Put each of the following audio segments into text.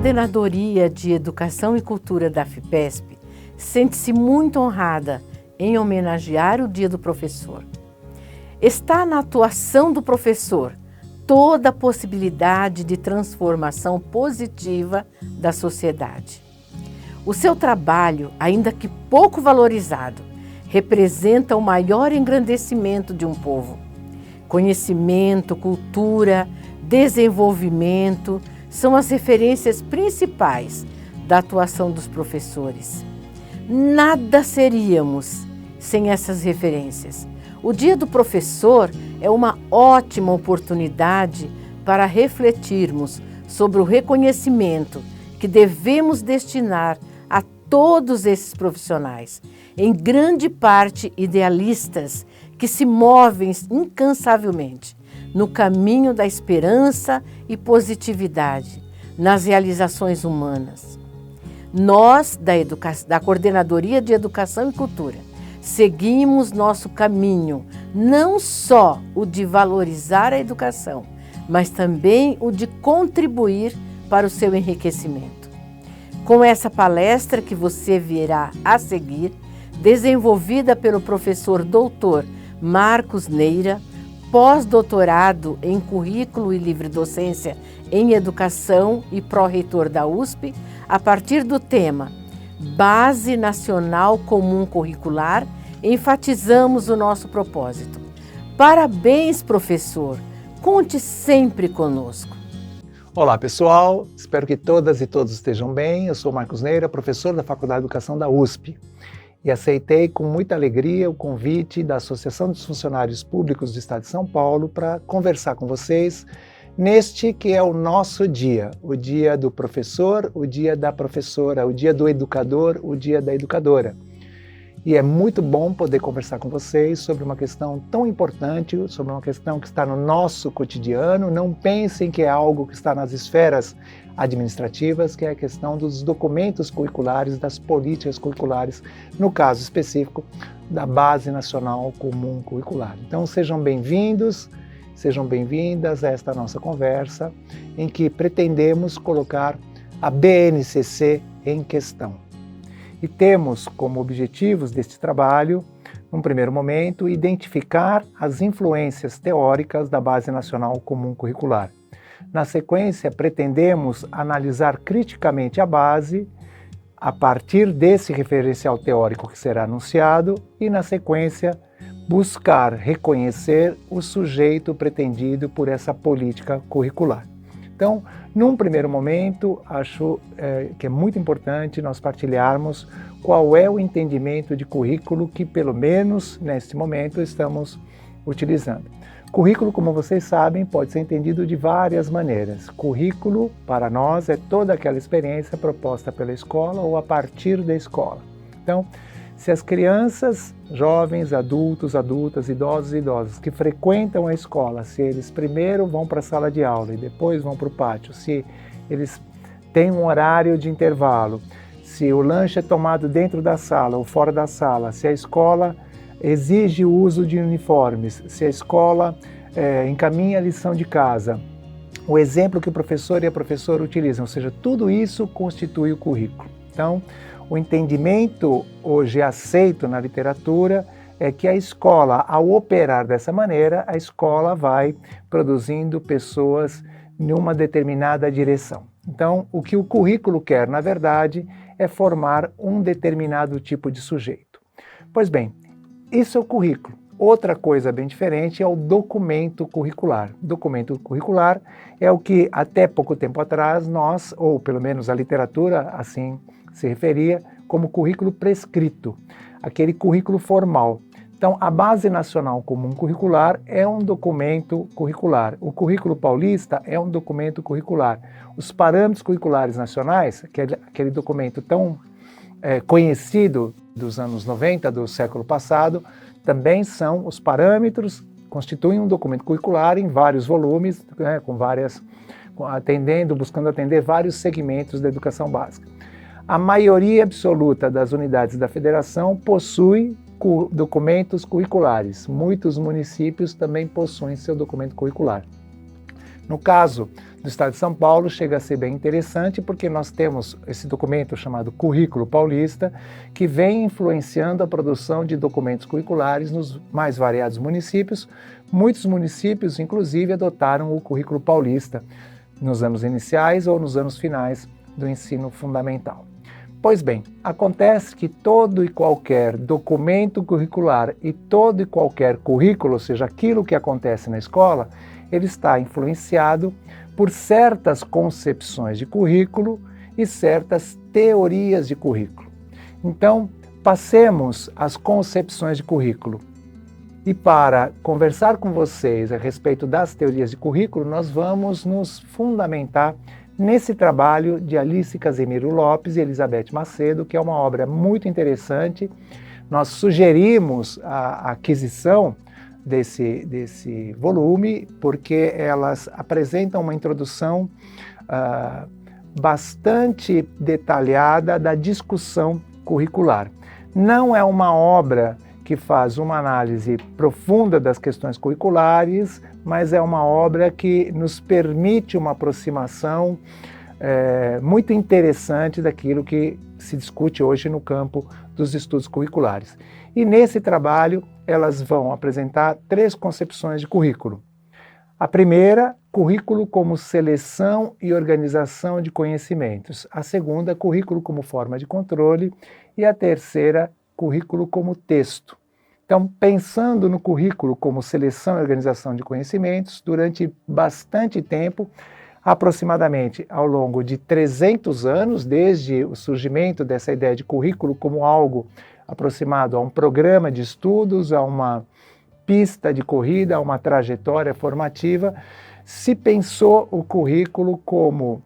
Coordenadoria de Educação e Cultura da FIPESP sente-se muito honrada em homenagear o Dia do Professor. Está na atuação do professor toda a possibilidade de transformação positiva da sociedade. O seu trabalho, ainda que pouco valorizado, representa o maior engrandecimento de um povo. Conhecimento, cultura, desenvolvimento são as referências principais da atuação dos professores. Nada seríamos sem essas referências. O Dia do Professor é uma ótima oportunidade para refletirmos sobre o reconhecimento que devemos destinar a todos esses profissionais, em grande parte idealistas, que se movem incansavelmente no caminho da esperança e positividade nas realizações humanas. Nós, da Coordenadoria de Educação e Cultura, seguimos nosso caminho, não só o de valorizar a educação, mas também o de contribuir para o seu enriquecimento. Com essa palestra que você verá a seguir, desenvolvida pelo professor doutor Marcos Neira, pós-doutorado em Currículo e Livre Docência em Educação e pró-reitor da USP, a partir do tema Base Nacional Comum Curricular, enfatizamos o nosso propósito. Parabéns, professor! Conte sempre conosco. Olá, pessoal! Espero que todas e todos estejam bem. Eu sou Marcos Neira, professor da Faculdade de Educação da USP. E aceitei com muita alegria o convite da Associação dos Funcionários Públicos do Estado de São Paulo para conversar com vocês neste que é o nosso dia, o dia do professor, o dia da professora, o dia do educador, o dia da educadora. E é muito bom poder conversar com vocês sobre uma questão tão importante, sobre uma questão que está no nosso cotidiano. Não pensem que é algo que está nas esferas administrativas, que é a questão dos documentos curriculares, das políticas curriculares, no caso específico da Base Nacional Comum Curricular. Então sejam bem-vindos, sejam bem-vindas a esta nossa conversa, em que pretendemos colocar a BNCC em questão. E temos como objetivos deste trabalho, num primeiro momento, identificar as influências teóricas da Base Nacional Comum Curricular. Na sequência, pretendemos analisar criticamente a base a partir desse referencial teórico que será anunciado e, na sequência, buscar reconhecer o sujeito pretendido por essa política curricular. Então, num primeiro momento, acho que é muito importante nós partilharmos qual é o entendimento de currículo que, pelo menos neste momento, estamos utilizando. Currículo, como vocês sabem, pode ser entendido de várias maneiras. Currículo, para nós, é toda aquela experiência proposta pela escola ou a partir da escola. Então, se as crianças, jovens, adultos, adultas, idosos e idosas que frequentam a escola, se eles primeiro vão para a sala de aula e depois vão para o pátio, se eles têm um horário de intervalo, se o lanche é tomado dentro da sala ou fora da sala, se a escola exige o uso de uniformes, se a escola encaminha a lição de casa, o exemplo que o professor e a professora utilizam, ou seja, tudo isso constitui o currículo. Então, o entendimento hoje aceito na literatura é que a escola, ao operar dessa maneira, a escola vai produzindo pessoas numa determinada direção. Então, o que o currículo quer, na verdade, é formar um determinado tipo de sujeito. Pois bem, isso é o currículo. Outra coisa bem diferente é o documento curricular. Documento curricular é o que até pouco tempo atrás nós, ou pelo menos a literatura assim se referia, como currículo prescrito, aquele currículo formal. Então, a Base Nacional Comum Curricular é um documento curricular. O Currículo Paulista é um documento curricular. Os Parâmetros Curriculares Nacionais, aquele documento tão conhecido dos anos 90, do século passado, também são os parâmetros, constituem um documento curricular em vários volumes, buscando atender vários segmentos da educação básica. A maioria absoluta das unidades da federação possui documentos curriculares. Muitos municípios também possuem seu documento curricular. No caso do Estado de São Paulo chega a ser bem interessante, porque nós temos esse documento chamado Currículo Paulista, que vem influenciando a produção de documentos curriculares nos mais variados municípios. Muitos municípios, inclusive, adotaram o Currículo Paulista nos anos iniciais ou nos anos finais do ensino fundamental. Pois bem, acontece que todo e qualquer documento curricular e todo e qualquer currículo, ou seja, aquilo que acontece na escola, ele está influenciado por certas concepções de currículo e certas teorias de currículo. Então, passemos às concepções de currículo. E para conversar com vocês a respeito das teorias de currículo, nós vamos nos fundamentar nesse trabalho de Alice Casemiro Lopes e Elizabeth Macedo, que é uma obra muito interessante. Nós sugerimos a aquisição desse volume, porque elas apresentam uma introdução bastante detalhada da discussão curricular. Não é uma obra que faz uma análise profunda das questões curriculares, mas é uma obra que nos permite uma aproximação muito interessante daquilo que se discute hoje no campo dos estudos curriculares. E nesse trabalho, elas vão apresentar 3 concepções de currículo. A primeira, currículo como seleção e organização de conhecimentos. A segunda, currículo como forma de controle. E a terceira, currículo como texto. Então, pensando no currículo como seleção e organização de conhecimentos, durante bastante tempo, aproximadamente ao longo de 300 anos, desde o surgimento dessa ideia de currículo como algo aproximado a um programa de estudos, a uma pista de corrida, a uma trajetória formativa, se pensou o currículo como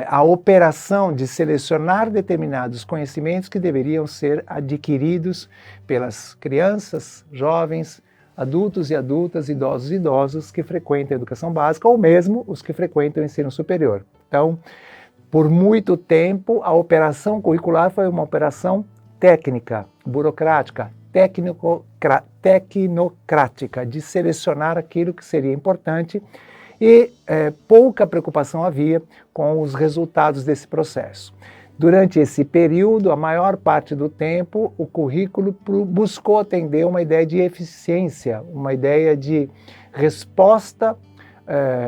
a operação de selecionar determinados conhecimentos que deveriam ser adquiridos pelas crianças, jovens, adultos e adultas, idosos e idosas que frequentam a educação básica ou mesmo os que frequentam o ensino superior. Então, por muito tempo, a operação curricular foi uma operação técnica, burocrática, tecnocrática, de selecionar aquilo que seria importante e pouca preocupação havia com os resultados desse processo. Durante esse período, a maior parte do tempo, o currículo buscou atender uma ideia de eficiência, uma ideia de resposta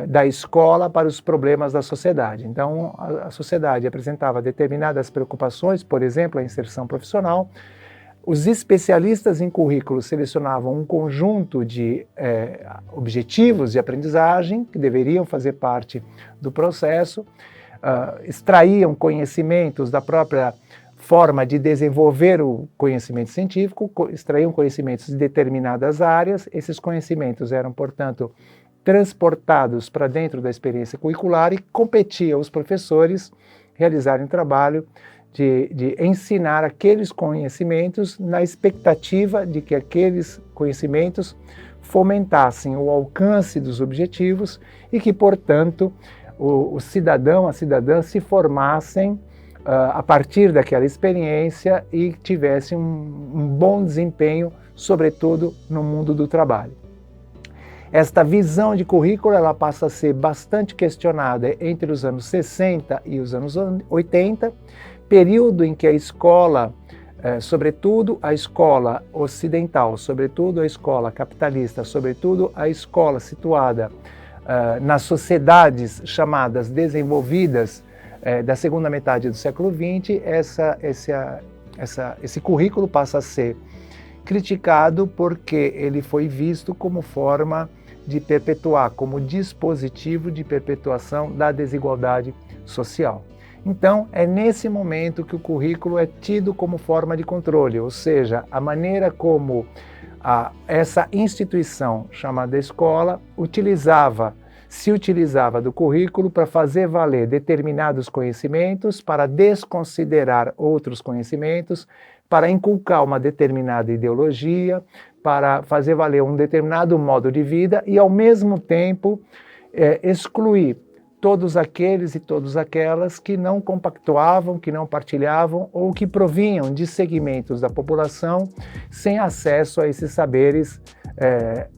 da escola para os problemas da sociedade. Então, a sociedade apresentava determinadas preocupações, por exemplo, a inserção profissional. Os especialistas em currículo selecionavam um conjunto de objetivos de aprendizagem que deveriam fazer parte do processo, extraíam conhecimentos da própria forma de desenvolver o conhecimento científico, extraíam conhecimentos de determinadas áreas. Esses conhecimentos eram, portanto, transportados para dentro da experiência curricular e competia aos professores realizarem trabalho de ensinar aqueles conhecimentos na expectativa de que aqueles conhecimentos fomentassem o alcance dos objetivos e que, portanto, o cidadão, a cidadã se formassem a partir daquela experiência e tivessem um bom desempenho, sobretudo no mundo do trabalho. Esta visão de currículo ela passa a ser bastante questionada entre os anos 60 e os anos 80, período em que a escola, sobretudo a escola ocidental, sobretudo a escola capitalista, sobretudo a escola situada nas sociedades chamadas desenvolvidas da segunda metade do século XX, esse currículo passa a ser criticado porque ele foi visto como forma de perpetuar, como dispositivo de perpetuação da desigualdade social. Então, é nesse momento que o currículo é tido como forma de controle, ou seja, a maneira como essa instituição chamada escola se utilizava do currículo para fazer valer determinados conhecimentos, para desconsiderar outros conhecimentos, para inculcar uma determinada ideologia, para fazer valer um determinado modo de vida e, ao mesmo tempo, excluir todos aqueles e todas aquelas que não compactuavam, que não partilhavam ou que provinham de segmentos da população sem acesso a esses saberes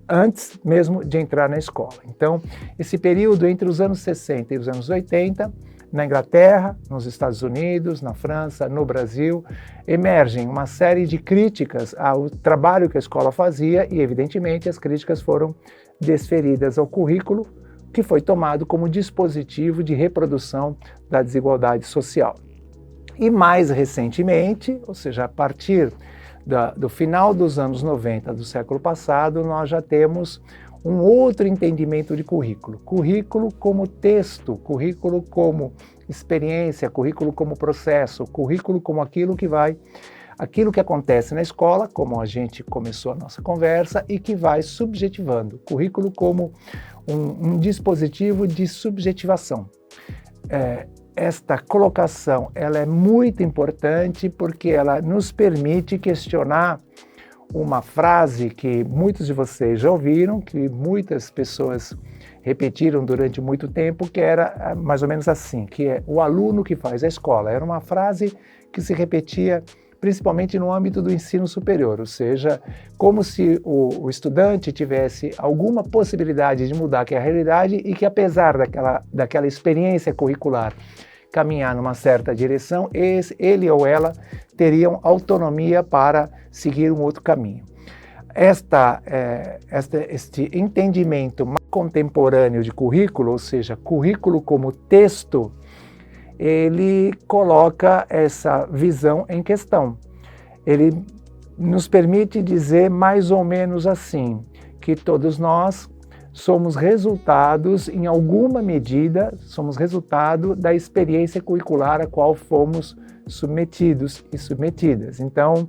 antes mesmo de entrar na escola. Então, esse período entre os anos 60 e os anos 80, na Inglaterra, nos Estados Unidos, na França, no Brasil, emergem uma série de críticas ao trabalho que a escola fazia e, evidentemente, as críticas foram desferidas ao currículo, que foi tomado como dispositivo de reprodução da desigualdade social. E mais recentemente, ou seja, a partir do final dos anos 90 do século passado, nós já temos um outro entendimento de currículo. Currículo como texto, currículo como experiência, currículo como processo, currículo como aquilo que acontece na escola, como a gente começou a nossa conversa, e que vai subjetivando. Currículo como um dispositivo de subjetivação. Esta colocação ela é muito importante porque ela nos permite questionar uma frase que muitos de vocês já ouviram, que muitas pessoas repetiram durante muito tempo, que era mais ou menos assim, que é o aluno que faz a escola. Era uma frase que se repetia principalmente no âmbito do ensino superior, ou seja, como se o estudante tivesse alguma possibilidade de mudar a realidade e que, apesar daquela experiência curricular caminhar numa certa direção, ele ou ela teriam autonomia para seguir um outro caminho. Este entendimento mais contemporâneo de currículo, ou seja, currículo como texto, ele coloca essa visão em questão. Ele nos permite dizer mais ou menos assim, que todos nós somos resultados, em alguma medida, somos resultado da experiência curricular a qual fomos submetidos e submetidas. Então,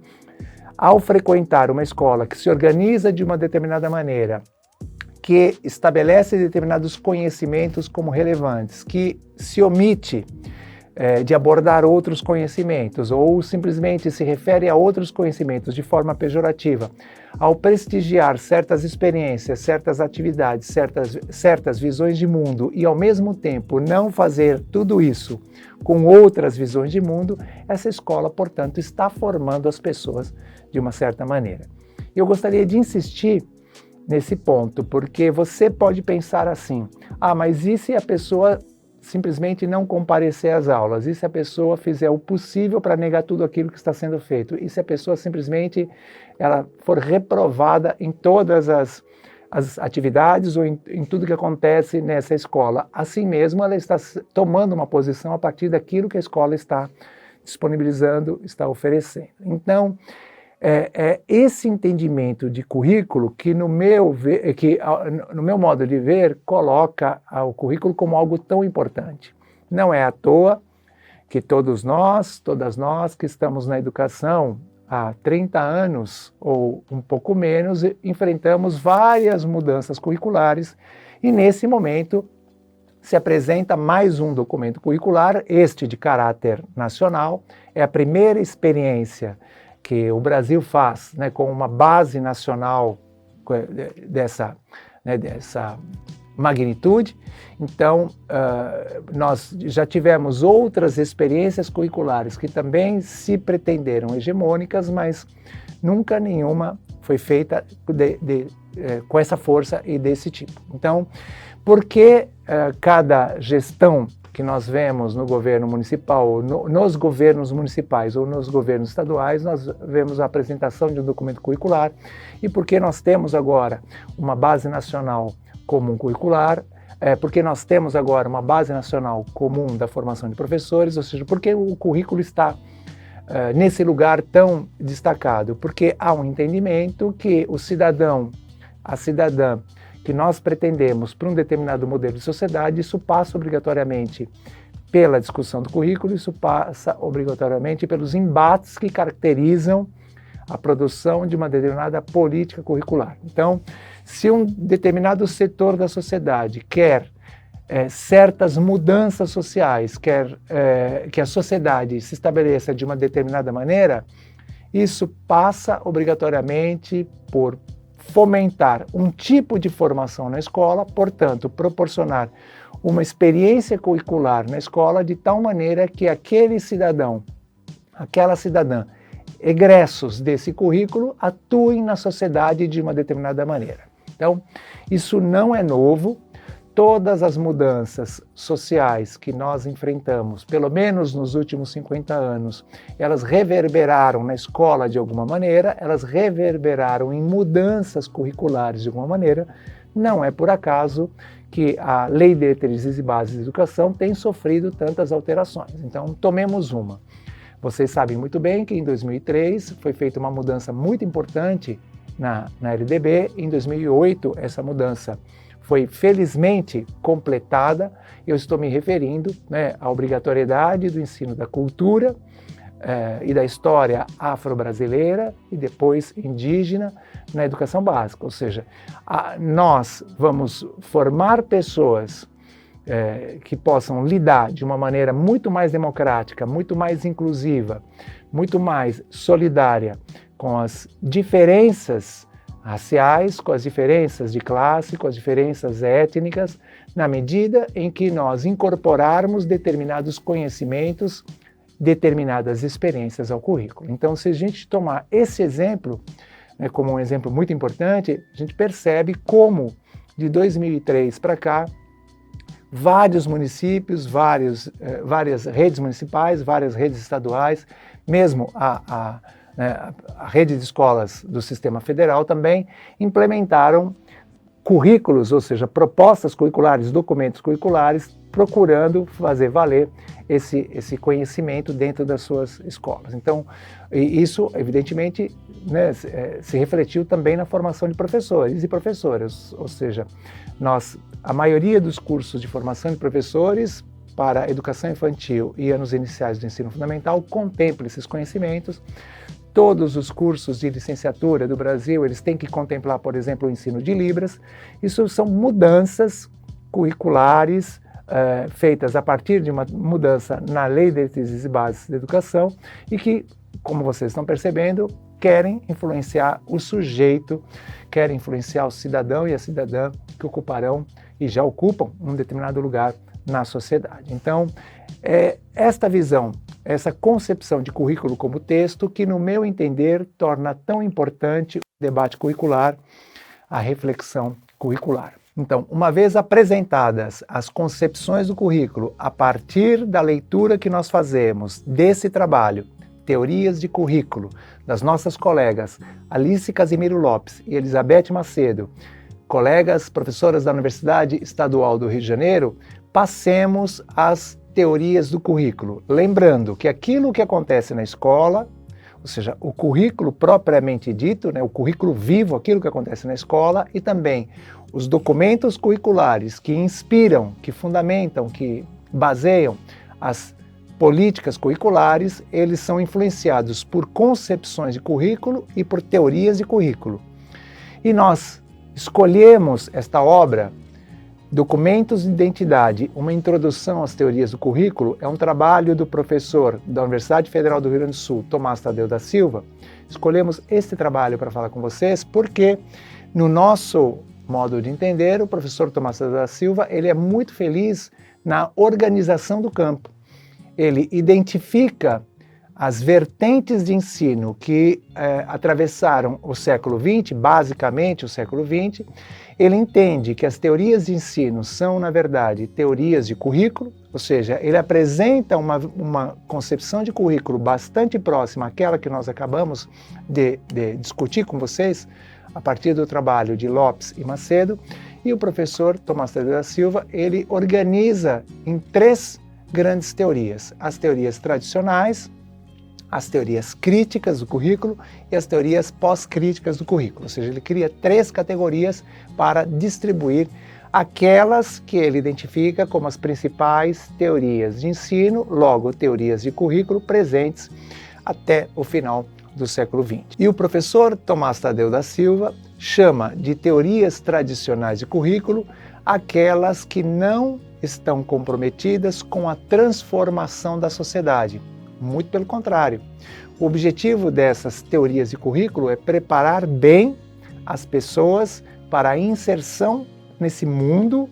ao frequentar uma escola que se organiza de uma determinada maneira, que estabelece determinados conhecimentos como relevantes, que se omite de abordar outros conhecimentos ou simplesmente se refere a outros conhecimentos de forma pejorativa, ao prestigiar certas experiências, certas atividades, certas visões de mundo e ao mesmo tempo não fazer tudo isso com outras visões de mundo, essa escola, portanto, está formando as pessoas de uma certa maneira. Eu gostaria de insistir nesse ponto, porque você pode pensar assim, mas e se a pessoa simplesmente não comparecer às aulas? E se a pessoa fizer o possível para negar tudo aquilo que está sendo feito? E se a pessoa simplesmente ela for reprovada em todas as atividades ou em tudo que acontece nessa escola? Assim mesmo, ela está tomando uma posição a partir daquilo que a escola está disponibilizando, está oferecendo. Então, esse entendimento de currículo que no meu modo de ver, coloca o currículo como algo tão importante. Não é à toa que todas nós que estamos na educação há 30 anos ou um pouco menos, enfrentamos várias mudanças curriculares e nesse momento se apresenta mais um documento curricular, este de caráter nacional, é a primeira experiência que o Brasil faz, com uma base nacional dessa magnitude. Então, nós já tivemos outras experiências curriculares que também se pretenderam hegemônicas, mas nunca nenhuma foi feita com essa força e desse tipo. Então, por que cada gestão que nós vemos no governo municipal, nos governos municipais ou nos governos estaduais, nós vemos a apresentação de um documento curricular, e porque nós temos agora uma base nacional comum curricular, porque nós temos agora uma base nacional comum da formação de professores, ou seja, porque o currículo está nesse lugar tão destacado? Porque há um entendimento que o cidadão, a cidadã, que nós pretendemos para um determinado modelo de sociedade, isso passa obrigatoriamente pela discussão do currículo, isso passa obrigatoriamente pelos embates que caracterizam a produção de uma determinada política curricular. Então, se um determinado setor da sociedade quer certas mudanças sociais, quer que a sociedade se estabeleça de uma determinada maneira, isso passa obrigatoriamente por fomentar um tipo de formação na escola, portanto, proporcionar uma experiência curricular na escola de tal maneira que aquele cidadão, aquela cidadã, egressos desse currículo atuem na sociedade de uma determinada maneira. Então, isso não é novo. Todas as mudanças sociais que nós enfrentamos, pelo menos nos últimos 50 anos, elas reverberaram na escola de alguma maneira, elas reverberaram em mudanças curriculares de alguma maneira. Não é por acaso que a Lei de Diretrizes e Bases de Educação tem sofrido tantas alterações. Então, tomemos uma. Vocês sabem muito bem que em 2003 foi feita uma mudança muito importante na LDB. Em 2008, essa mudança foi felizmente completada. Eu estou me referindo, à obrigatoriedade do ensino da cultura e da história afro-brasileira e depois indígena na educação básica. Ou seja, nós vamos formar pessoas que possam lidar de uma maneira muito mais democrática, muito mais inclusiva, muito mais solidária com as diferenças raciais, com as diferenças de classe, com as diferenças étnicas, na medida em que nós incorporarmos determinados conhecimentos, determinadas experiências ao currículo. Então, se a gente tomar esse exemplo como um exemplo muito importante, a gente percebe como, de 2003 para cá, vários municípios, várias redes municipais, várias redes estaduais, mesmo a rede de escolas do sistema federal também implementaram currículos, ou seja, propostas curriculares, documentos curriculares, procurando fazer valer esse conhecimento dentro das suas escolas. Então, isso, evidentemente, se refletiu também na formação de professores e professoras, ou seja, a maioria dos cursos de formação de professores para educação infantil e anos iniciais do ensino fundamental contempla esses conhecimentos. Todos os cursos de licenciatura do Brasil, eles têm que contemplar, por exemplo, o ensino de Libras. Isso são mudanças curriculares feitas a partir de uma mudança na Lei de Diretrizes e Bases da Educação e que, como vocês estão percebendo, querem influenciar o sujeito, querem influenciar o cidadão e a cidadã que ocuparão e já ocupam um determinado lugar na sociedade. Então, esta visão, essa concepção de currículo como texto que, no meu entender, torna tão importante o debate curricular, a reflexão curricular. Então, uma vez apresentadas as concepções do currículo a partir da leitura que nós fazemos desse trabalho, Teorias de Currículo, das nossas colegas Alice Casimiro Lopes e Elizabeth Macedo, colegas professoras da Universidade Estadual do Rio de Janeiro, passemos às teorias do currículo. Lembrando que aquilo que acontece na escola, ou seja, o currículo propriamente dito, o currículo vivo, aquilo que acontece na escola, e também os documentos curriculares que inspiram, que fundamentam, que baseiam as políticas curriculares, eles são influenciados por concepções de currículo e por teorias de currículo. E nós escolhemos esta obra, Documentos de Identidade, uma introdução às teorias do currículo, é um trabalho do professor da Universidade Federal do Rio Grande do Sul, Tomás Tadeu da Silva. Escolhemos este trabalho para falar com vocês porque, no nosso modo de entender, o professor Tomás Tadeu da Silva, ele é muito feliz na organização do campo. Ele identifica as vertentes de ensino que atravessaram o século XX, basicamente o século XX. Ele entende que as teorias de ensino são, na verdade, teorias de currículo, ou seja, ele apresenta uma concepção de currículo bastante próxima àquela que nós acabamos de discutir com vocês, a partir do trabalho de Lopes e Macedo, e o professor Tomás Tadeu da Silva, ele organiza em 3 grandes teorias: as teorias tradicionais, as teorias críticas do currículo e as teorias pós-críticas do currículo. Ou seja, ele cria 3 categorias para distribuir aquelas que ele identifica como as principais teorias de ensino, logo teorias de currículo presentes até o final do século XX. E o professor Tomás Tadeu da Silva chama de teorias tradicionais de currículo aquelas que não estão comprometidas com a transformação da sociedade. Muito pelo contrário. O objetivo dessas teorias de currículo é preparar bem as pessoas para a inserção nesse mundo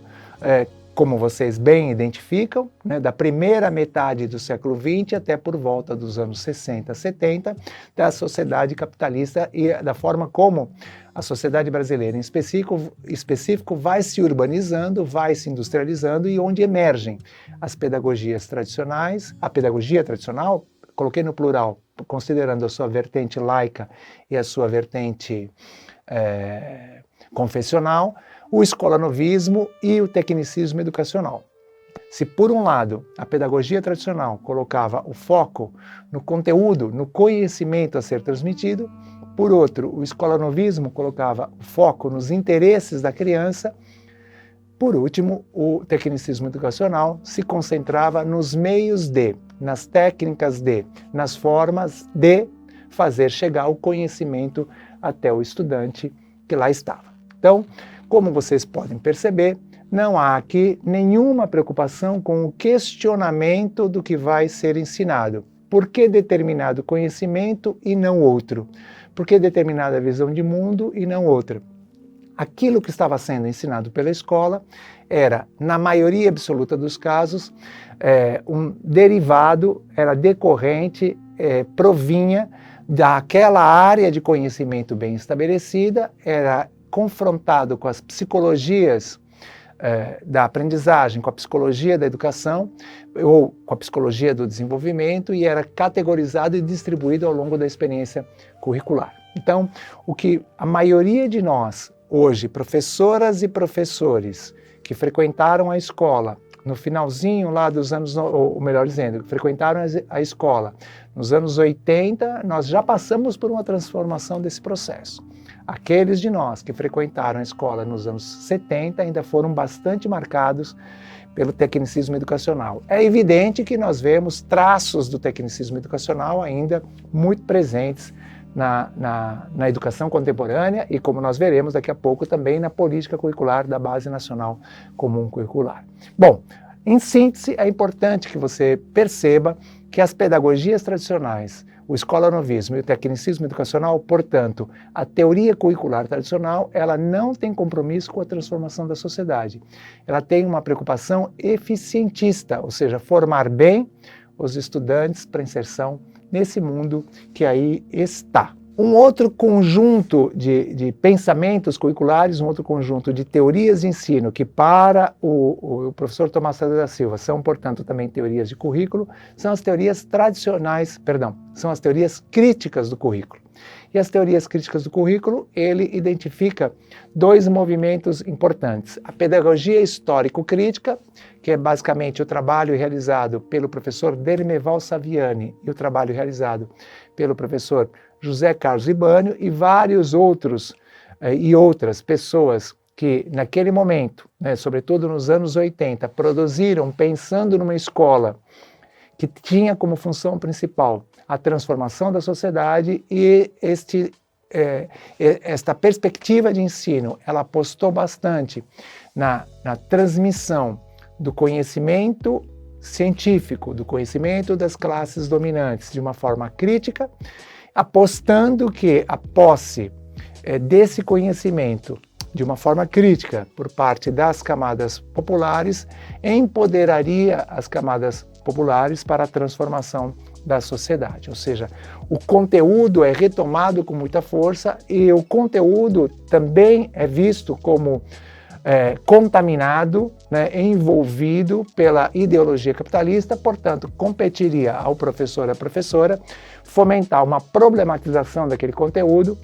como vocês bem identificam, né, da primeira metade do século XX até por volta dos anos 60, 70, da sociedade capitalista e da forma como a sociedade brasileira, em específico, vai se urbanizando, vai se industrializando e onde emergem as pedagogias tradicionais, a pedagogia tradicional, coloquei no plural, considerando a sua vertente laica e a sua vertente confessional, o escolanovismo e o tecnicismo educacional. Se por um lado a pedagogia tradicional colocava o foco no conteúdo, no conhecimento a ser transmitido, por outro, o escolanovismo colocava o foco nos interesses da criança, por último, o tecnicismo educacional se concentrava nos meios de, nas técnicas de, nas formas de fazer chegar o conhecimento até o estudante que lá estava. Então, como vocês podem perceber, não há aqui nenhuma preocupação com o questionamento do que vai ser ensinado. Por que determinado conhecimento e não outro? Por que determinada visão de mundo e não outra? Aquilo que estava sendo ensinado pela escola era, na maioria absoluta dos casos, um derivado, era decorrente, provinha daquela área de conhecimento bem estabelecida, era confrontado com as psicologias da aprendizagem, com a psicologia da educação ou com a psicologia do desenvolvimento e era categorizado e distribuído ao longo da experiência curricular. Então, o que a maioria de nós, hoje, professoras e professores que frequentaram a escola no finalzinho lá dos anos, ou melhor dizendo, que frequentaram a escola nos anos 80, nós já passamos por uma transformação desse processo. Aqueles de nós que frequentaram a escola nos anos 70 ainda foram bastante marcados pelo tecnicismo educacional. É evidente que nós vemos traços do tecnicismo educacional ainda muito presentes na educação contemporânea e, como nós veremos daqui a pouco, também na política curricular da Base Nacional Comum Curricular. Bom, em síntese, é importante que você perceba que as pedagogias tradicionais, o escolanovismo e o tecnicismo educacional, portanto, a teoria curricular tradicional, ela não tem compromisso com a transformação da sociedade. Ela tem uma preocupação eficientista, ou seja, formar bem os estudantes para inserção nesse mundo que aí está. Um outro conjunto de pensamentos curriculares, um outro conjunto de teorias de ensino que para o professor Tomás César da Silva são, portanto, também teorias de currículo, são as teorias tradicionais, são as teorias críticas do currículo. E as teorias críticas do currículo, ele identifica dois movimentos importantes. A pedagogia histórico-crítica, que é basicamente o trabalho realizado pelo professor Dermeval Saviani e o trabalho realizado pelo professor José Carlos Libânio e vários outros e outras pessoas que naquele momento, sobretudo nos anos 80, produziram pensando numa escola que tinha como função principal a transformação da sociedade e esta perspectiva de ensino, ela apostou bastante na transmissão do conhecimento científico, do conhecimento das classes dominantes de uma forma crítica, apostando que a posse desse conhecimento de uma forma crítica por parte das camadas populares empoderaria as camadas populares para a transformação da sociedade. Ou seja, o conteúdo é retomado com muita força e o conteúdo também é visto como contaminado, envolvido pela ideologia capitalista, portanto, competiria ao professor e à professora fomentar uma problematização daquele conteúdo,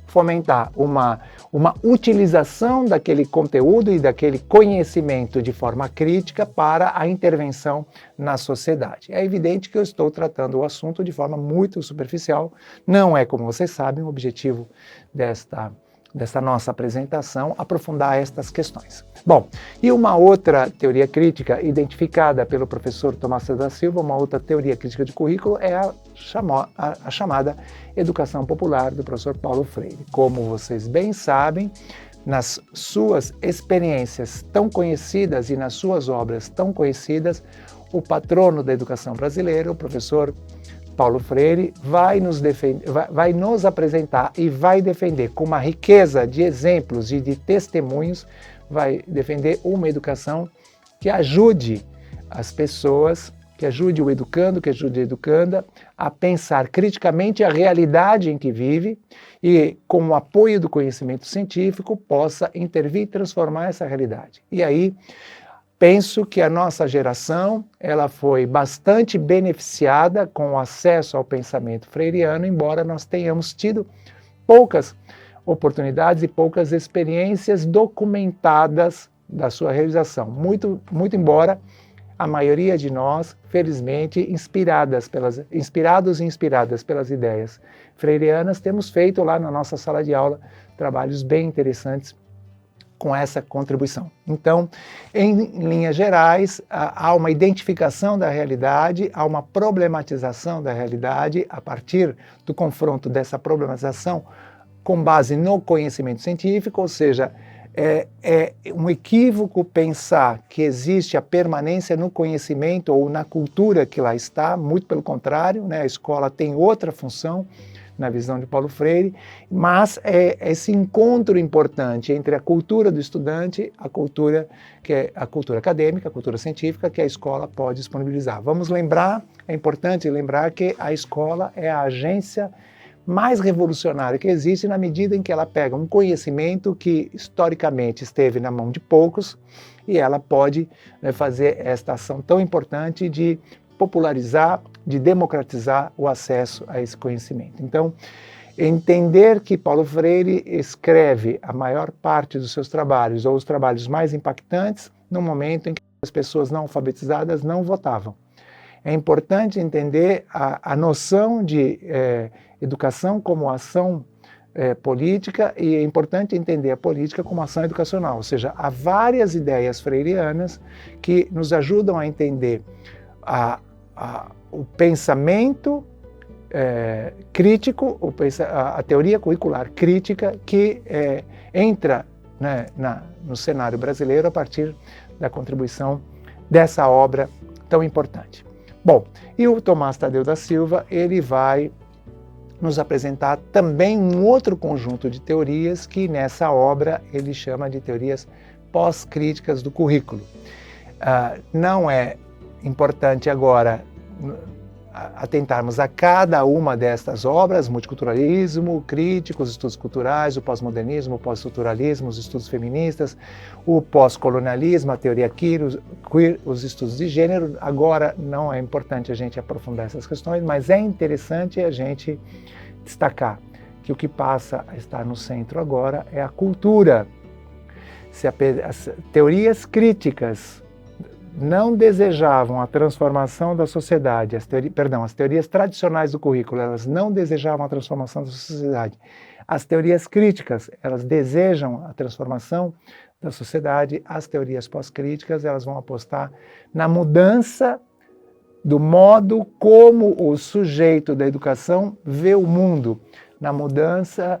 fomentar uma utilização daquele conteúdo e daquele conhecimento de forma crítica para a intervenção na sociedade. É evidente que eu estou tratando o assunto de forma muito superficial, não é, como vocês sabem, o objetivo desta nossa apresentação, aprofundar estas questões. Bom, e uma outra teoria crítica identificada pelo professor Tomás César da Silva, uma outra teoria crítica de currículo, é a chamada educação popular do professor Paulo Freire. Como vocês bem sabem, nas suas experiências tão conhecidas e nas suas obras tão conhecidas, o patrono da educação brasileira, o professor Paulo Freire, vai nos apresentar e vai defender com uma riqueza de exemplos e de testemunhos, vai defender uma educação que ajude as pessoas, que ajude o educando, que ajude a educanda a pensar criticamente a realidade em que vive e, com o apoio do conhecimento científico, possa intervir e transformar essa realidade. E aí, penso que a nossa geração ela foi bastante beneficiada com o acesso ao pensamento freiriano, embora nós tenhamos tido poucas oportunidades e poucas experiências documentadas da sua realização. Muito embora a maioria de nós, felizmente, inspirados e inspiradas pelas ideias freirianas, temos feito lá na nossa sala de aula trabalhos bem interessantes com essa contribuição. Então, em linhas gerais, há uma identificação da realidade, há uma problematização da realidade a partir do confronto dessa problematização com base no conhecimento científico, ou seja, é um equívoco pensar que existe a permanência no conhecimento ou na cultura que lá está, muito pelo contrário, né? A escola tem outra função na visão de Paulo Freire, mas é esse encontro importante entre a cultura do estudante, a cultura que é a cultura acadêmica, a cultura científica que a escola pode disponibilizar. Vamos lembrar, é importante lembrar que a escola é a agência mais revolucionária que existe na medida em que ela pega um conhecimento que historicamente esteve na mão de poucos e ela pode, né, fazer esta ação tão importante de popularizar, de democratizar o acesso a esse conhecimento. Então, entender que Paulo Freire escreve a maior parte dos seus trabalhos, ou os trabalhos mais impactantes, no momento em que as pessoas não alfabetizadas não votavam. É importante entender a noção de educação como ação política, e é importante entender a política como ação educacional, ou seja, há várias ideias freirianas que nos ajudam a entender o pensamento crítico, a teoria curricular crítica que entra, né, no cenário brasileiro a partir da contribuição dessa obra tão importante. Bom, e o Tomás Tadeu da Silva, ele vai nos apresentar também um outro conjunto de teorias que nessa obra ele chama de teorias pós-críticas do currículo. Não é importante agora atentarmos a cada uma destas obras, multiculturalismo, crítico, os estudos culturais, o pós-modernismo, o pós-estruturalismo, os estudos feministas, o pós-colonialismo, a teoria queer, os estudos de gênero. Agora não é importante a gente aprofundar essas questões, mas é interessante a gente destacar que o que passa a estar no centro agora é a cultura. Se as teorias críticas não desejavam a transformação da sociedade, as teorias tradicionais do currículo, elas não desejavam a transformação da sociedade. As teorias críticas, elas desejam a transformação da sociedade. As teorias pós-críticas, elas vão apostar na mudança do modo como o sujeito da educação vê o mundo, na mudança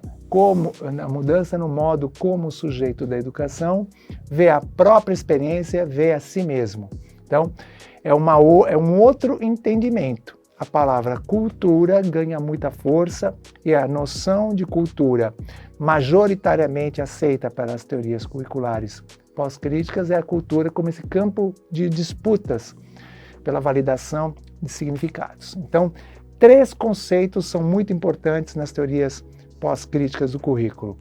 no modo como o sujeito da educação vê a própria experiência, vê a si mesmo. Então, é um outro entendimento. A palavra cultura ganha muita força e a noção de cultura majoritariamente aceita pelas teorias curriculares pós-críticas é a cultura como esse campo de disputas pela validação de significados. Então, 3 conceitos são muito importantes nas teorias pós-críticas do currículo.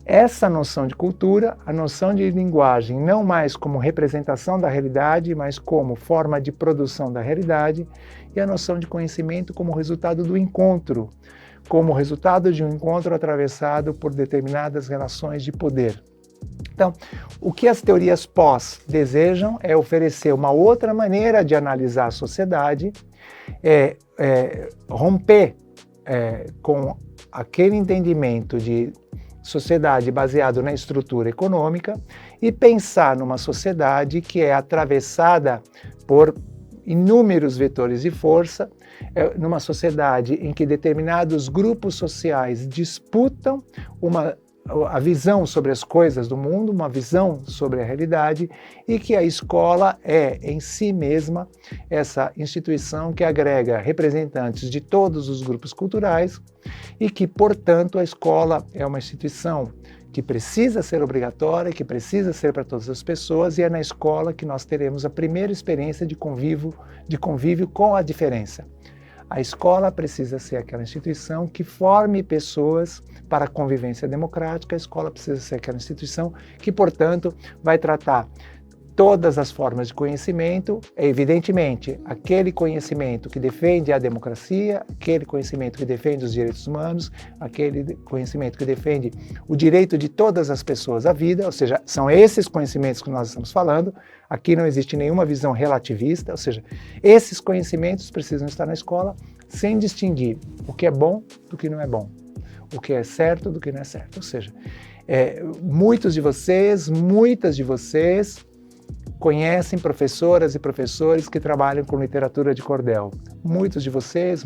Essa noção de cultura, a noção de linguagem não mais como representação da realidade, mas como forma de produção da realidade, e a noção de conhecimento como resultado do encontro, como resultado de um encontro atravessado por determinadas relações de poder. Então, o que as teorias pós desejam é oferecer uma outra maneira de analisar a sociedade, romper com aquele entendimento de sociedade baseado na estrutura econômica e pensar numa sociedade que é atravessada por inúmeros vetores de força, numa sociedade em que determinados grupos sociais disputam a visão sobre as coisas do mundo, uma visão sobre a realidade, e que a escola é, em si mesma, essa instituição que agrega representantes de todos os grupos culturais e que, portanto, a escola é uma instituição que precisa ser obrigatória, que precisa ser para todas as pessoas, e é na escola que nós teremos a primeira experiência de convívio com a diferença. A escola precisa ser aquela instituição que forme pessoas para a convivência democrática, a escola precisa ser aquela instituição que, portanto, vai tratar todas as formas de conhecimento, evidentemente, aquele conhecimento que defende a democracia, aquele conhecimento que defende os direitos humanos, aquele conhecimento que defende o direito de todas as pessoas à vida, ou seja, são esses conhecimentos que nós estamos falando. Aqui não existe nenhuma visão relativista, ou seja, esses conhecimentos precisam estar na escola sem distinguir o que é bom do que não é bom, o que é certo do que não é certo. Ou seja, muitas de vocês conhecem professoras e professores que trabalham com literatura de cordel. Muitas de vocês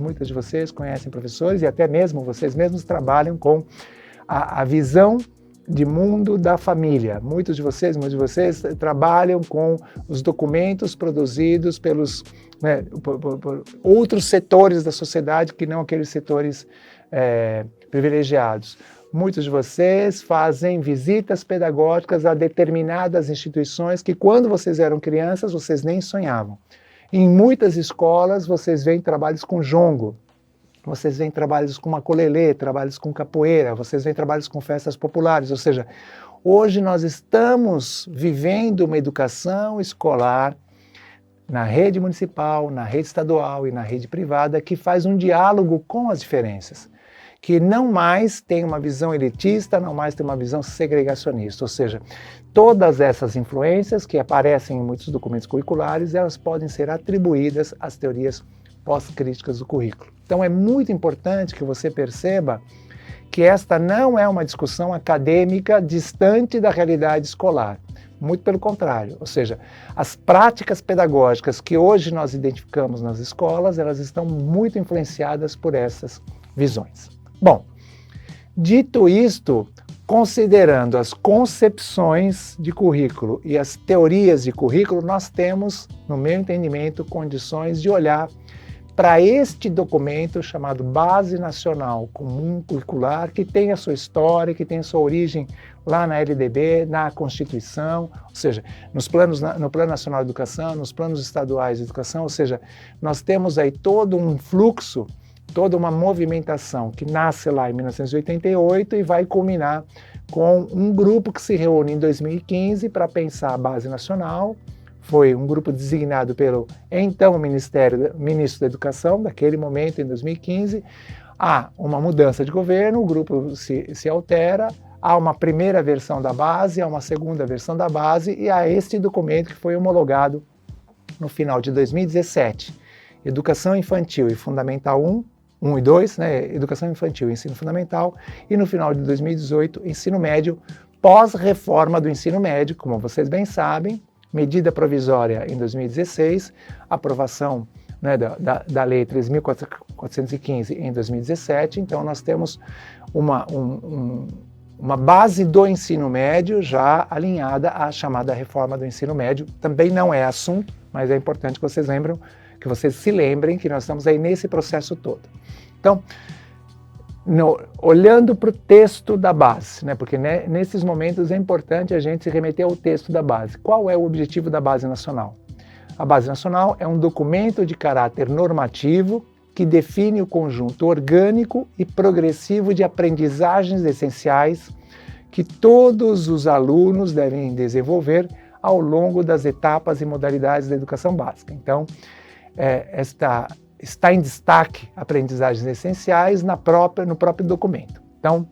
conhecem professores e até mesmo vocês mesmos trabalham com a visão de mundo da família. Muitos de vocês trabalham com os documentos produzidos pelos por outros setores da sociedade que não aqueles setores privilegiados. Muitos de vocês fazem visitas pedagógicas a determinadas instituições que, quando vocês eram crianças, vocês nem sonhavam. Em muitas escolas, vocês veem trabalhos com jongo, vocês veem trabalhos com maculelê, trabalhos com capoeira, vocês veem trabalhos com festas populares. Ou seja, hoje nós estamos vivendo uma educação escolar na rede municipal, na rede estadual e na rede privada que faz um diálogo com as diferenças, que não mais tem uma visão elitista, não mais tem uma visão segregacionista. Ou seja, todas essas influências que aparecem em muitos documentos curriculares, elas podem ser atribuídas às teorias pós-críticas do currículo. Então é muito importante que você perceba que esta não é uma discussão acadêmica distante da realidade escolar. Muito pelo contrário, ou seja, as práticas pedagógicas que hoje nós identificamos nas escolas, elas estão muito influenciadas por essas visões. Bom, dito isto, considerando as concepções de currículo e as teorias de currículo, nós temos, no meu entendimento, condições de olhar para este documento chamado Base Nacional Comum Curricular, que tem a sua história, que tem a sua origem lá na LDB, na Constituição, ou seja, no Plano Nacional de Educação, nos planos estaduais de educação, ou seja, nós temos aí todo um fluxo, toda uma movimentação que nasce lá em 1988 e vai culminar com um grupo que se reúne em 2015 para pensar a Base Nacional. Foi um grupo designado pelo então Ministro da Educação, daquele momento, em 2015. Há uma mudança de governo, o grupo se altera, há uma primeira versão da base, há uma segunda versão da base e há este documento que foi homologado no final de 2017. Educação Infantil e Fundamental 1 e 2, né? Educação Infantil e Ensino Fundamental, e no final de 2018, Ensino Médio, pós-reforma do ensino médio, como vocês bem sabem, medida provisória em 2016, aprovação, né, da Lei 3.415 em 2017, então nós temos uma base do ensino médio já alinhada à chamada reforma do ensino médio. Também não é assunto, mas é importante que vocês se lembrem que nós estamos aí nesse processo todo. Então, olhando para o texto da base, né, porque nesses momentos é importante a gente se remeter ao texto da base. Qual é o objetivo da Base Nacional? A Base Nacional é um documento de caráter normativo que define o conjunto orgânico e progressivo de aprendizagens essenciais que todos os alunos devem desenvolver ao longo das etapas e modalidades da educação básica. Então, está em destaque aprendizagens essenciais no próprio documento. Então,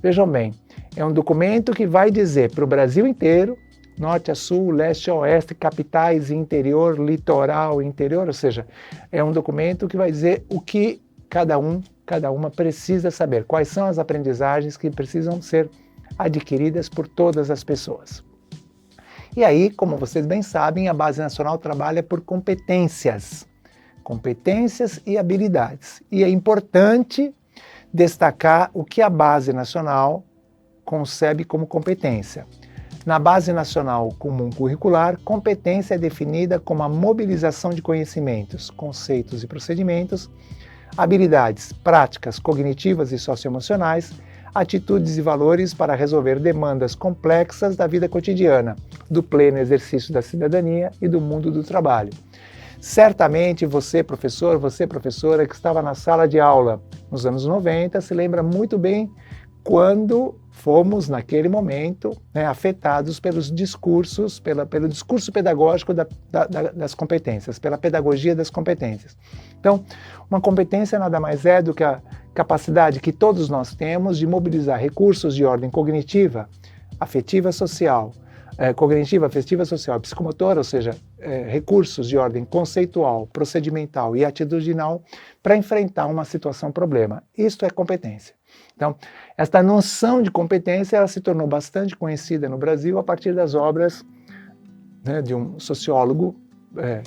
vejam bem, é um documento que vai dizer para o Brasil inteiro, norte a sul, leste a oeste, capitais e interior, litoral e interior, ou seja, é um documento que vai dizer o que cada uma precisa saber, quais são as aprendizagens que precisam ser adquiridas por todas as pessoas. E aí, como vocês bem sabem, a Base Nacional trabalha por competências e habilidades. E é importante destacar o que a Base Nacional concebe como competência. Na Base Nacional Comum Curricular, competência é definida como a mobilização de conhecimentos, conceitos e procedimentos, habilidades práticas, cognitivas e socioemocionais, atitudes e valores para resolver demandas complexas da vida cotidiana, do pleno exercício da cidadania e do mundo do trabalho. Certamente você, professor, você, professora, que estava na sala de aula nos anos 90, se lembra muito bem quando fomos, naquele momento, afetados pelos discursos, pelo discurso pedagógico das competências, pela pedagogia das competências. Então, uma competência nada mais é do que a capacidade que todos nós temos de mobilizar recursos de ordem cognitiva, afetiva, social, cognitiva, afetiva, social, psicomotora, ou seja, recursos de ordem conceitual, procedimental e atitudinal para enfrentar uma situação problema. Isto é competência. Então, esta noção de competência ela se tornou bastante conhecida no Brasil a partir das obras de um sociólogo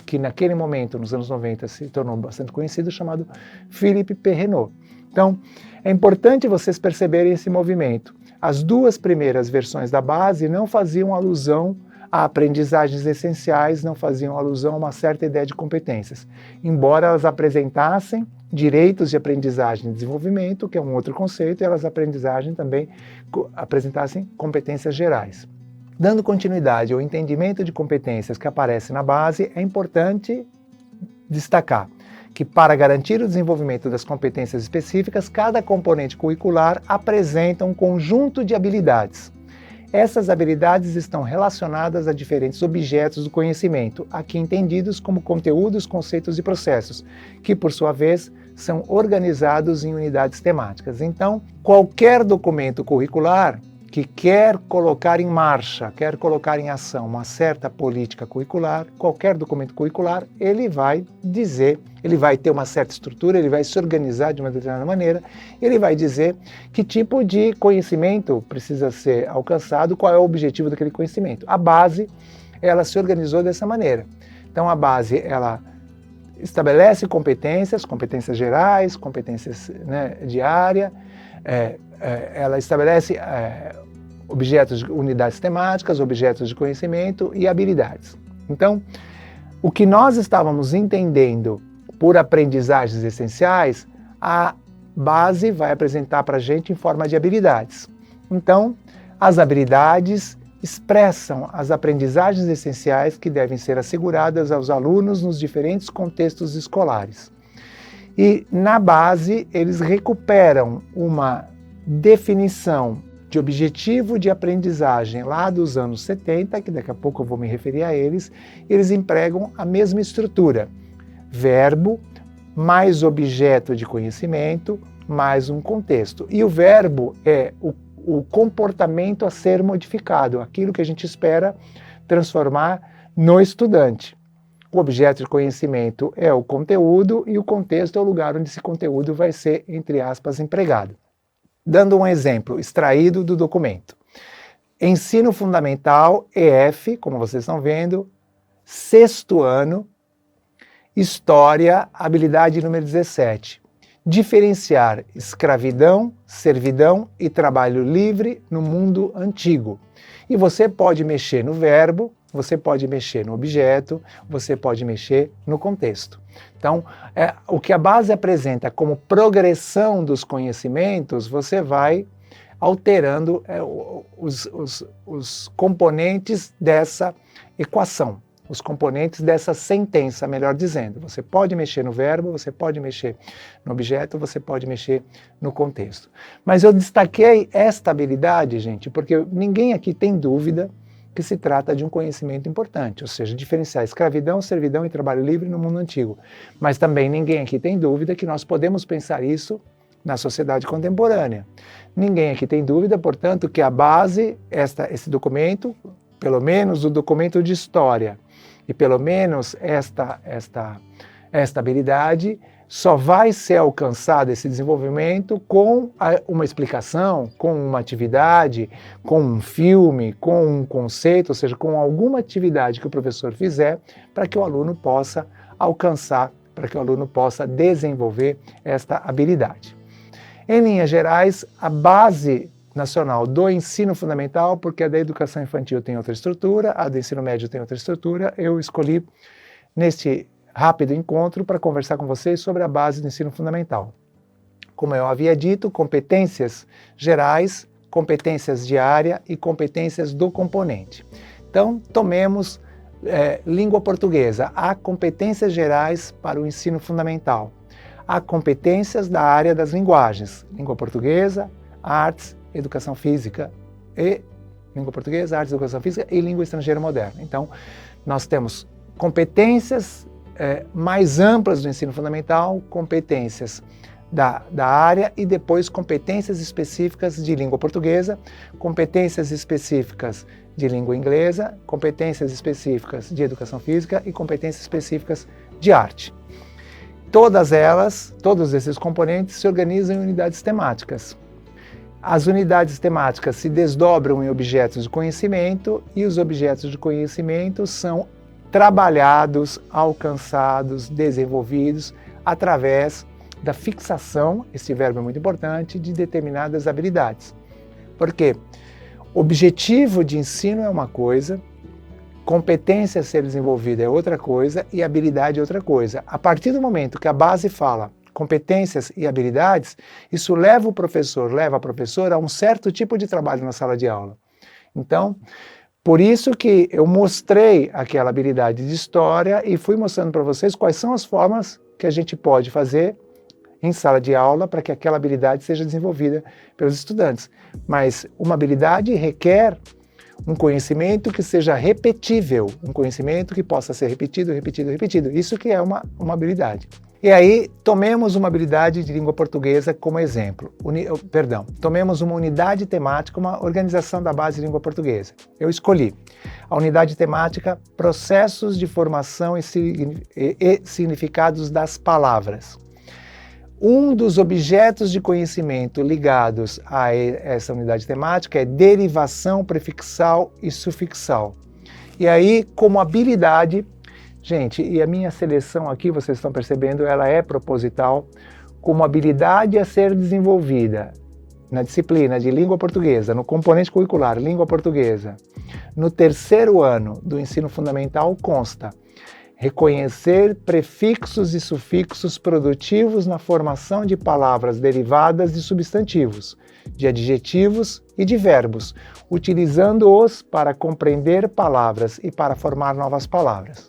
que naquele momento, nos anos 90, se tornou bastante conhecido, chamado Philippe Perrenot. Então, é importante vocês perceberem esse movimento. As duas primeiras versões da base não faziam alusão a aprendizagens essenciais, não faziam alusão a uma certa ideia de competências, embora elas apresentassem direitos de aprendizagem e desenvolvimento, que é um outro conceito, e elas também apresentassem competências gerais. Dando continuidade ao entendimento de competências que aparece na base, é importante destacar que, para garantir o desenvolvimento das competências específicas, cada componente curricular apresenta um conjunto de habilidades. Essas habilidades estão relacionadas a diferentes objetos do conhecimento, aqui entendidos como conteúdos, conceitos e processos, que, por sua vez, são organizados em unidades temáticas. Então, qualquer documento curricular que quer colocar em marcha, quer colocar em ação uma certa política curricular, qualquer documento curricular, ele vai ter uma certa estrutura, ele vai se organizar de uma determinada maneira, ele vai dizer que tipo de conhecimento precisa ser alcançado, qual é o objetivo daquele conhecimento. A base, ela se organizou dessa maneira. Então, a base, ela estabelece competências gerais, competências de área, ela estabelece objetos de unidades temáticas, objetos de conhecimento e habilidades. Então, o que nós estávamos entendendo por aprendizagens essenciais, a base vai apresentar para a gente em forma de habilidades. Então, as habilidades expressam as aprendizagens essenciais que devem ser asseguradas aos alunos nos diferentes contextos escolares. E, na base, eles recuperam uma definição de objetivo de aprendizagem lá dos anos 70, que daqui a pouco eu vou me referir a eles, eles empregam a mesma estrutura: verbo mais objeto de conhecimento mais um contexto. E o verbo é o comportamento a ser modificado, aquilo que a gente espera transformar no estudante. O objeto de conhecimento é o conteúdo e o contexto é o lugar onde esse conteúdo vai ser, entre aspas, empregado. Dando um exemplo extraído do documento. Ensino Fundamental, EF, como vocês estão vendo, 6º ano, História, habilidade número 17. Diferenciar escravidão, servidão e trabalho livre no mundo antigo. E você pode mexer no verbo, você pode mexer no objeto, você pode mexer no contexto. Então, o que a base apresenta como progressão dos conhecimentos, você vai alterando os componentes dessa equação, os componentes dessa sentença, melhor dizendo. Você pode mexer no verbo, você pode mexer no objeto, você pode mexer no contexto. Mas eu destaquei esta habilidade, gente, porque ninguém aqui tem dúvida que se trata de um conhecimento importante, ou seja, diferenciar escravidão, servidão e trabalho livre no mundo antigo. Mas também ninguém aqui tem dúvida que nós podemos pensar isso na sociedade contemporânea. Ninguém aqui tem dúvida, portanto, que a base, esse documento, pelo menos o documento de história, e pelo menos esta habilidade, só vai ser alcançado esse desenvolvimento com uma explicação, com uma atividade, com um filme, com um conceito, ou seja, com alguma atividade que o professor fizer para que o aluno possa alcançar, para que o aluno possa desenvolver esta habilidade. Em linhas gerais, a base nacional do ensino fundamental, porque a da educação infantil tem outra estrutura, a do ensino médio tem outra estrutura, eu escolhi neste rápido encontro para conversar com vocês sobre a base do ensino fundamental. como eu havia dito, competências gerais, competências de área e competências do componente. Então, tomemos língua portuguesa. Há competências gerais para o ensino fundamental. Há competências da área das linguagens. Língua portuguesa, artes, educação física e língua portuguesa, artes, educação física e língua estrangeira moderna. Então, nós temos competências mais amplas do ensino fundamental, competências da área e depois competências específicas de língua portuguesa, competências específicas de língua inglesa, competências específicas de educação física e competências específicas de arte. Todos esses componentes se organizam em unidades temáticas. As unidades temáticas se desdobram em objetos de conhecimento e os objetos de conhecimento são trabalhados, alcançados, desenvolvidos através da fixação, esse verbo é muito importante, de determinadas habilidades. Porque objetivo de ensino é uma coisa, competência a ser desenvolvida é outra coisa e habilidade é outra coisa. A partir do momento que a base fala competências e habilidades, isso leva a professora a um certo tipo de trabalho na sala de aula. Então, por isso que eu mostrei aquela habilidade de história e fui mostrando para vocês quais são as formas que a gente pode fazer em sala de aula para que aquela habilidade seja desenvolvida pelos estudantes. Mas uma habilidade requer um conhecimento que seja repetível, um conhecimento que possa ser repetido. Isso que é uma habilidade. E aí, tomemos uma habilidade de língua portuguesa como exemplo. Tomemos uma unidade temática, uma organização da base de língua portuguesa. Eu escolhi a unidade temática Processos de Formação e Significados das Palavras. Um dos objetos de conhecimento ligados a essa unidade temática é derivação prefixal e sufixal. E aí, como habilidade, gente, e a minha seleção aqui, vocês estão percebendo, ela é proposital, como habilidade a ser desenvolvida na disciplina de língua portuguesa, no componente curricular língua portuguesa, no terceiro ano do ensino fundamental consta reconhecer prefixos e sufixos produtivos na formação de palavras derivadas de substantivos, de adjetivos e de verbos, utilizando-os para compreender palavras e para formar novas palavras.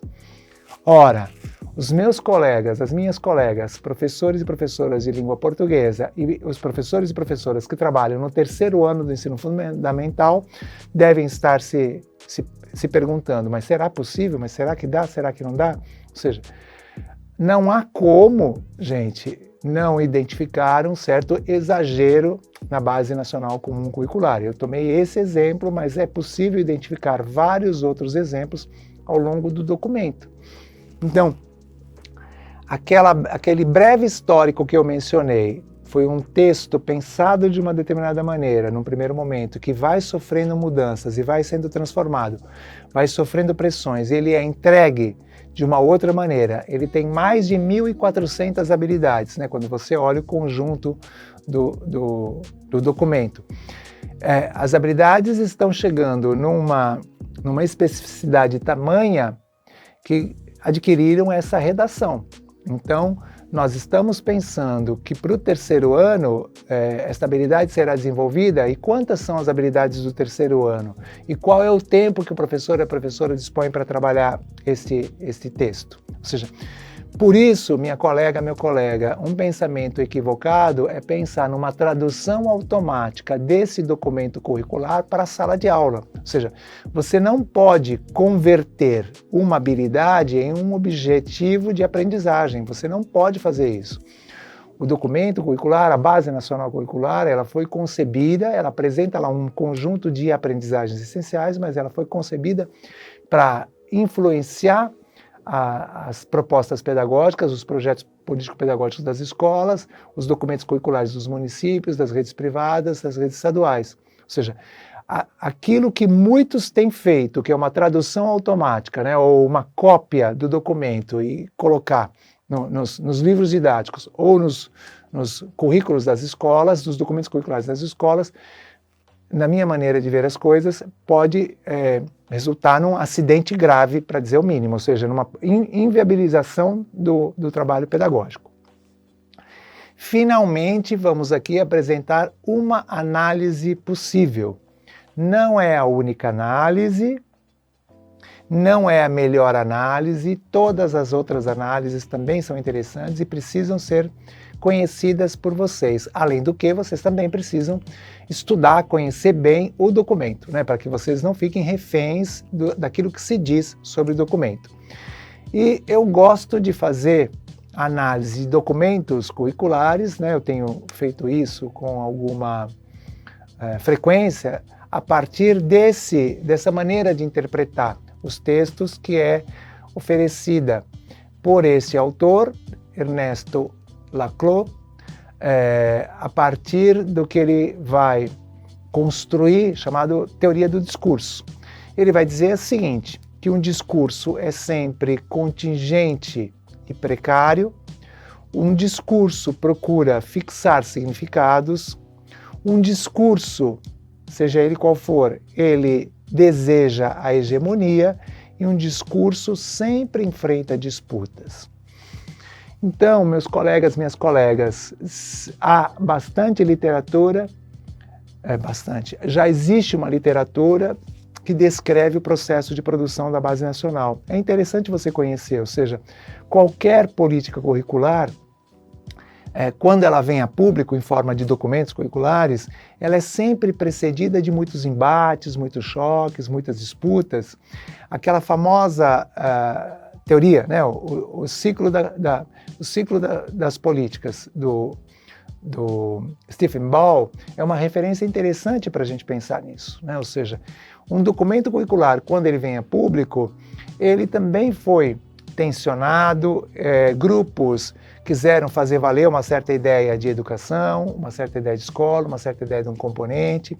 Ora, os meus colegas, as minhas colegas, professores e professoras de língua portuguesa e os professores e professoras que trabalham no terceiro ano do ensino fundamental devem estar se perguntando, mas será possível? Mas será que dá? Será que não dá? Ou seja, não há como, gente, não identificar um certo exagero na Base Nacional Comum Curricular. Eu tomei esse exemplo, mas é possível identificar vários outros exemplos ao longo do documento. Então, aquele breve histórico que eu mencionei foi um texto pensado de uma determinada maneira, num primeiro momento, que vai sofrendo mudanças e vai sendo transformado, vai sofrendo pressões, ele é entregue de uma outra maneira. Ele tem mais de 1.400 habilidades, né, quando você olha o conjunto do documento. As habilidades estão chegando numa especificidade tamanha que adquiriram essa redação. Então, nós estamos pensando que para o terceiro ano, esta habilidade será desenvolvida, e quantas são as habilidades do terceiro ano? E qual é o tempo que o professor e a professora dispõem para trabalhar este texto? Ou seja, por isso, minha colega, meu colega, um pensamento equivocado é pensar numa tradução automática desse documento curricular para a sala de aula. Ou seja, você não pode converter uma habilidade em um objetivo de aprendizagem. Você não pode fazer isso. O documento curricular, a Base Nacional Curricular, ela foi concebida, ela apresenta lá um conjunto de aprendizagens essenciais, mas ela foi concebida para influenciar as propostas pedagógicas, os projetos político-pedagógicos das escolas, os documentos curriculares dos municípios, das redes privadas, das redes estaduais. Ou seja, aquilo que muitos têm feito, que é uma tradução automática, né, ou uma cópia do documento e colocar nos livros didáticos ou nos currículos das escolas, dos documentos curriculares das escolas, na minha maneira de ver as coisas, pode resultar num acidente grave, para dizer o mínimo, ou seja, numa inviabilização do trabalho pedagógico. Finalmente, vamos aqui apresentar uma análise possível. Não é a única análise, não é a melhor análise, todas as outras análises também são interessantes e precisam ser conhecidas por vocês. Além do que, vocês também precisam estudar, conhecer bem o documento, né, para que vocês não fiquem reféns daquilo que se diz sobre o documento. E eu gosto de fazer análise de documentos curriculares, né, eu tenho feito isso com alguma frequência, a partir dessa maneira de interpretar os textos que é oferecida por esse autor, Ernesto Laclau, a partir do que ele vai construir, chamado teoria do discurso. Ele vai dizer o seguinte, que um discurso é sempre contingente e precário, um discurso procura fixar significados, um discurso, seja ele qual for, ele deseja a hegemonia e um discurso sempre enfrenta disputas. Então, meus colegas, minhas colegas, há bastante literatura, já existe uma literatura que descreve o processo de produção da Base Nacional. É interessante você conhecer, ou seja, qualquer política curricular, quando ela vem a público em forma de documentos curriculares, ela é sempre precedida de muitos embates, muitos choques, muitas disputas. Aquela famosa teoria, né, o ciclo das políticas do Stephen Ball é uma referência interessante para a gente pensar nisso, né? Ou seja, um documento curricular, quando ele vem a público, ele também foi tensionado, grupos quiseram fazer valer uma certa ideia de educação, uma certa ideia de escola, uma certa ideia de um componente,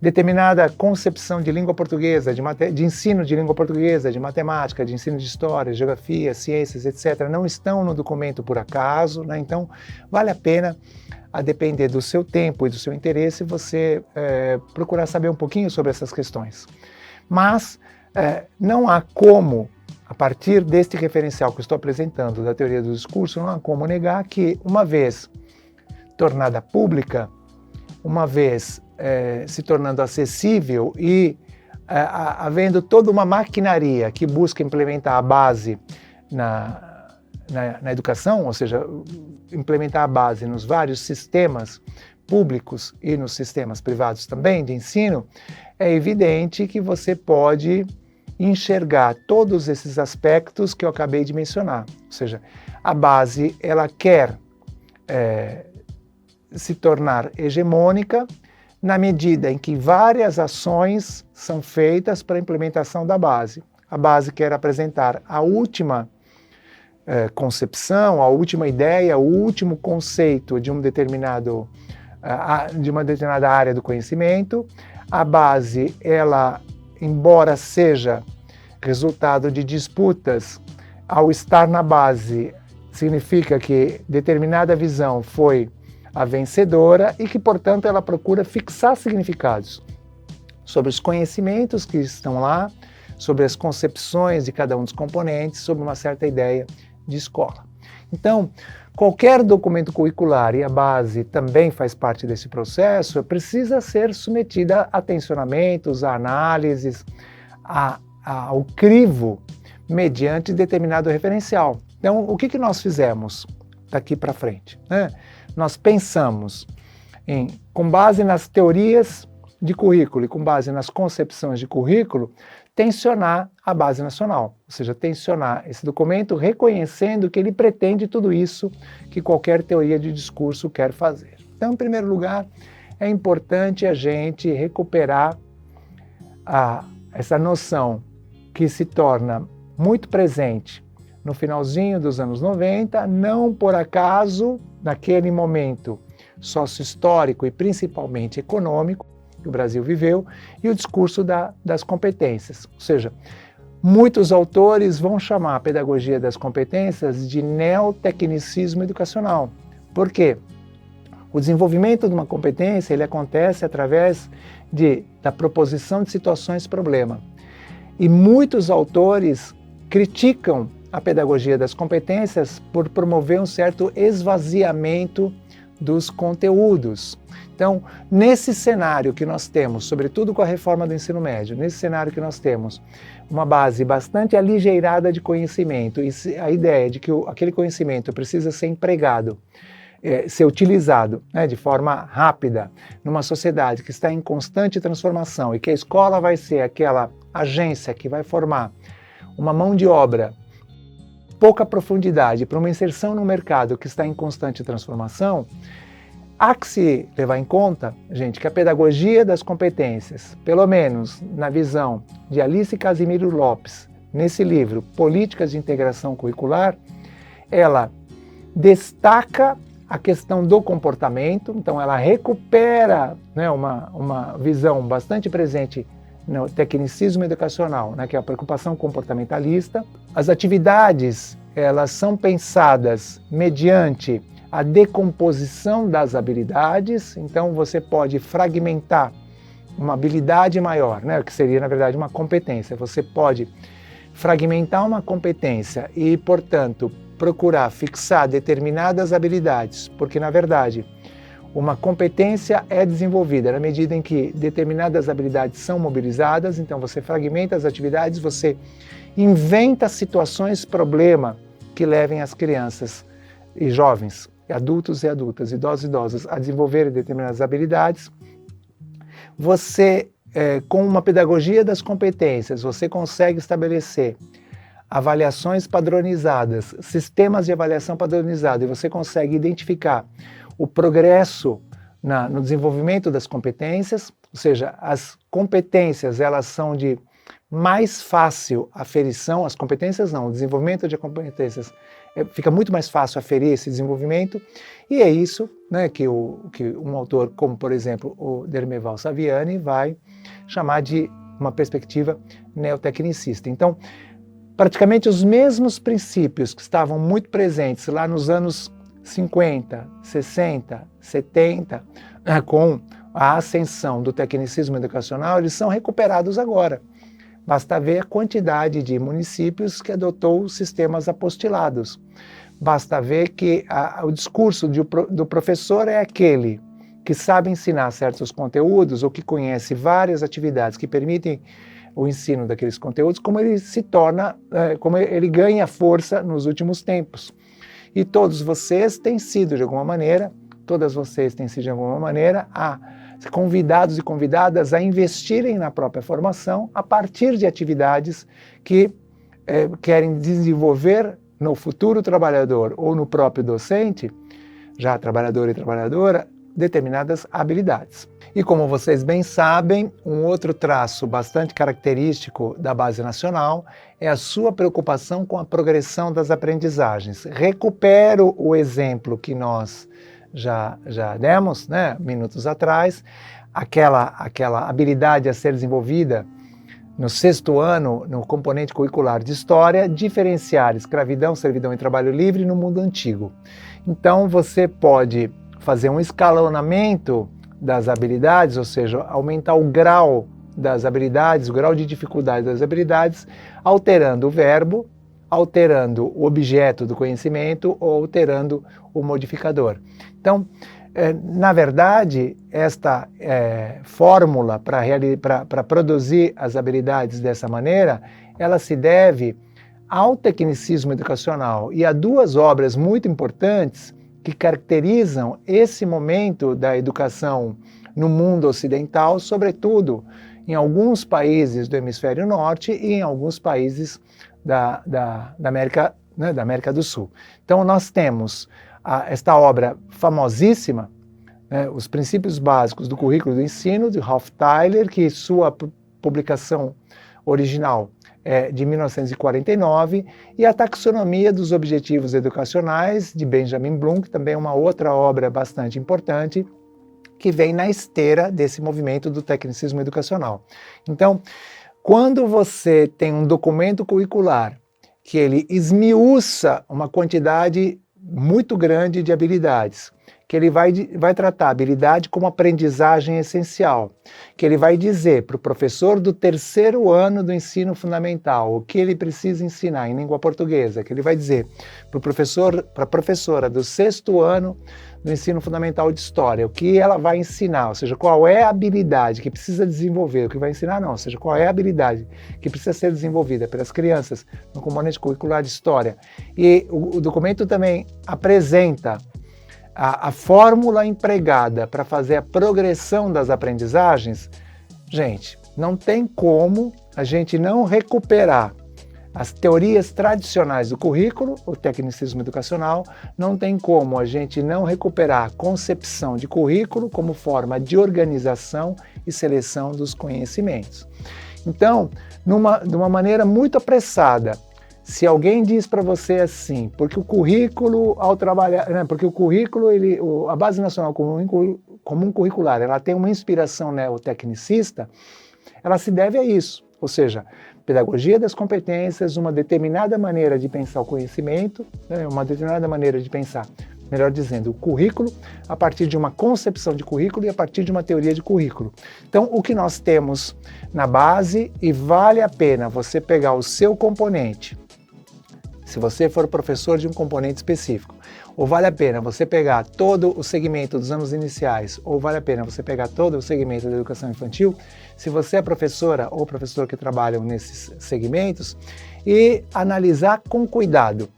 determinada concepção de língua portuguesa, de ensino de língua portuguesa, de matemática, de ensino de história, geografia, ciências, etc., não estão no documento por acaso, né? Então, vale a pena, a depender do seu tempo e do seu interesse, você procurar saber um pouquinho sobre essas questões. Mas não há como, a partir deste referencial que eu estou apresentando, da teoria do discurso, não há como negar que, uma vez tornada pública, uma vez se tornando acessível e havendo toda uma maquinaria que busca implementar a base na educação, ou seja, implementar a base nos vários sistemas públicos e nos sistemas privados também de ensino, é evidente que você pode enxergar todos esses aspectos que eu acabei de mencionar. Ou seja, a base ela quer se tornar hegemônica na medida em que várias ações são feitas para a implementação da base. A base quer apresentar a última concepção, a última ideia, o último conceito de uma determinada área do conhecimento. A base, ela, embora seja resultado de disputas, ao estar na base, significa que determinada visão foi a vencedora e que, portanto, ela procura fixar significados sobre os conhecimentos que estão lá, sobre as concepções de cada um dos componentes, sobre uma certa ideia de escola. Então, qualquer documento curricular, e a base também faz parte desse processo, precisa ser submetida a tensionamentos, a análises, ao crivo, mediante determinado referencial. Então, o que nós fizemos daqui para frente, né? Nós pensamos com base nas teorias de currículo e com base nas concepções de currículo, tensionar a Base Nacional, ou seja, tensionar esse documento reconhecendo que ele pretende tudo isso que qualquer teoria de discurso quer fazer. Então, em primeiro lugar, é importante a gente recuperar essa noção que se torna muito presente no finalzinho dos anos 90, não por acaso, naquele momento sócio-histórico e principalmente econômico que o Brasil viveu, e o discurso das competências. Ou seja, muitos autores vão chamar a pedagogia das competências de neotecnicismo educacional. Por quê? O desenvolvimento de uma competência ele acontece através da proposição de situações-problema. E muitos autores criticam a pedagogia das competências por promover um certo esvaziamento dos conteúdos. Então, nesse cenário que nós temos, sobretudo com a reforma do ensino médio, nesse cenário que nós temos uma base bastante aligeirada de conhecimento, e a ideia de que aquele conhecimento precisa ser empregado, ser utilizado, né, de forma rápida, numa sociedade que está em constante transformação e que a escola vai ser aquela agência que vai formar uma mão de obra, pouca profundidade, para uma inserção no mercado que está em constante transformação, há que se levar em conta, gente, que a pedagogia das competências, pelo menos na visão de Alice Casimiro Lopes, nesse livro Políticas de Integração Curricular, ela destaca a questão do comportamento, então ela recupera, né, uma visão bastante presente no tecnicismo educacional, né, que é a preocupação comportamentalista. As atividades, elas são pensadas mediante a decomposição das habilidades, então você pode fragmentar uma habilidade maior, né, que seria, na verdade, uma competência. Você pode fragmentar uma competência e, portanto, procurar fixar determinadas habilidades, porque, na verdade, uma competência é desenvolvida na medida em que determinadas habilidades são mobilizadas, então você fragmenta as atividades, você inventa situações problema que levem as crianças e jovens, adultos e adultas, idosos e idosas a desenvolverem determinadas habilidades. Você, com uma pedagogia das competências, você consegue estabelecer avaliações padronizadas, sistemas de avaliação padronizado, e você consegue identificar o progresso no desenvolvimento das competências, ou seja, as competências elas são de mais fácil aferição, as competências não, o desenvolvimento de competências fica muito mais fácil aferir esse desenvolvimento, e é isso, né, que um autor como, por exemplo, o Dermeval Saviani vai chamar de uma perspectiva neotecnicista. Então, praticamente os mesmos princípios que estavam muito presentes lá nos anos 50, 60, 70, com a ascensão do tecnicismo educacional, eles são recuperados agora. Basta ver a quantidade de municípios que adotou sistemas apostilados. Basta ver que o discurso do professor é aquele que sabe ensinar certos conteúdos ou que conhece várias atividades que permitem o ensino daqueles conteúdos, como ele se torna, como ele ganha força nos últimos tempos. E todos vocês têm sido, de alguma maneira, convidados e convidadas a investirem na própria formação a partir de atividades que querem desenvolver no futuro trabalhador ou no próprio docente, já trabalhador e trabalhadora, determinadas habilidades. E como vocês bem sabem, um outro traço bastante característico da Base Nacional é a sua preocupação com a progressão das aprendizagens. Recupero o exemplo que nós já demos, né, minutos atrás, aquela habilidade a ser desenvolvida no 6º ano, no componente curricular de História, diferenciar escravidão, servidão e trabalho livre no mundo antigo. Então você pode fazer um escalonamento das habilidades, ou seja, aumentar o grau das habilidades, o grau de dificuldade das habilidades, alterando o verbo, alterando o objeto do conhecimento ou alterando o modificador. Então, na verdade, esta fórmula para produzir as habilidades dessa maneira, ela se deve ao tecnicismo educacional e a duas obras muito importantes que caracterizam esse momento da educação no mundo ocidental, sobretudo em alguns países do hemisfério norte e em alguns países da América, né, da América do Sul. Então nós temos esta obra famosíssima, né, Os Princípios Básicos do Currículo do Ensino, de Ralph Tyler, que sua publicação original de 1949, e a Taxonomia dos Objetivos Educacionais, de Benjamin Bloom, que também é uma outra obra bastante importante, que vem na esteira desse movimento do tecnicismo educacional. Então, quando você tem um documento curricular que ele esmiuça uma quantidade muito grande de habilidades, que ele vai tratar a habilidade como aprendizagem essencial, que ele vai dizer para o professor do 3º ano do ensino fundamental o que ele precisa ensinar em língua portuguesa, que ele vai dizer para a professora do 6º ano do ensino fundamental de história, o que ela vai ensinar, ou seja, qual é a habilidade que precisa desenvolver, o que vai ensinar não, ou seja, qual é a habilidade que precisa ser desenvolvida pelas crianças no componente curricular de história. E o documento também apresenta a fórmula empregada para fazer a progressão das aprendizagens. Gente, não tem como a gente não recuperar as teorias tradicionais do currículo, o tecnicismo educacional, não tem como a gente não recuperar a concepção de currículo como forma de organização e seleção dos conhecimentos. Então, de uma maneira muito apressada, se alguém diz para você assim, porque o currículo, ao trabalhar, né, porque o currículo, a Base Nacional Comum Curricular, ela tem uma inspiração neotecnicista, ela se deve a isso, ou seja, pedagogia das competências, uma determinada maneira de pensar o conhecimento, né, uma determinada maneira de pensar, melhor dizendo, o currículo, a partir de uma concepção de currículo e a partir de uma teoria de currículo. Então, o que nós temos na base, e vale a pena você pegar o seu componente, se você for professor de um componente específico, ou vale a pena você pegar todo o segmento dos anos iniciais, ou vale a pena você pegar todo o segmento da educação infantil, se você é professora ou professor que trabalham nesses segmentos, e analisar com cuidado,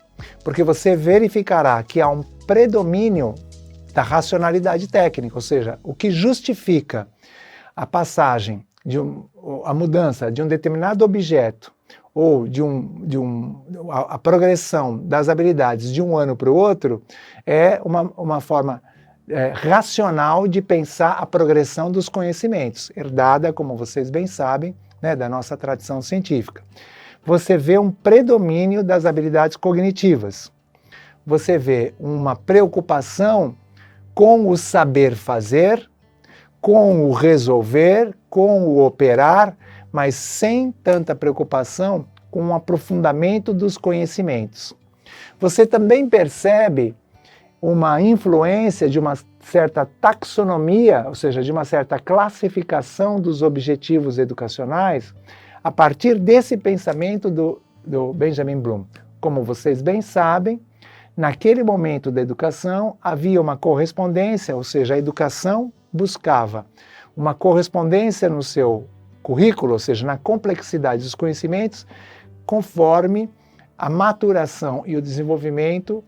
porque você verificará que há um predomínio da racionalidade técnica, ou seja, o que justifica a passagem, a mudança de um determinado objeto, ou a progressão das habilidades de um ano para o outro, é uma forma racional de pensar a progressão dos conhecimentos, herdada, como vocês bem sabem, né, da nossa tradição científica. Você vê um predomínio das habilidades cognitivas. Você vê uma preocupação com o saber fazer, com o resolver, com o operar, mas sem tanta preocupação com o aprofundamento dos conhecimentos. Você também percebe uma influência de uma certa taxonomia, ou seja, de uma certa classificação dos objetivos educacionais, a partir desse pensamento do Benjamin Bloom. Como vocês bem sabem, naquele momento da educação havia uma correspondência, ou seja, a educação buscava uma correspondência no seu currículo, ou seja, na complexidade dos conhecimentos, conforme a maturação e o desenvolvimento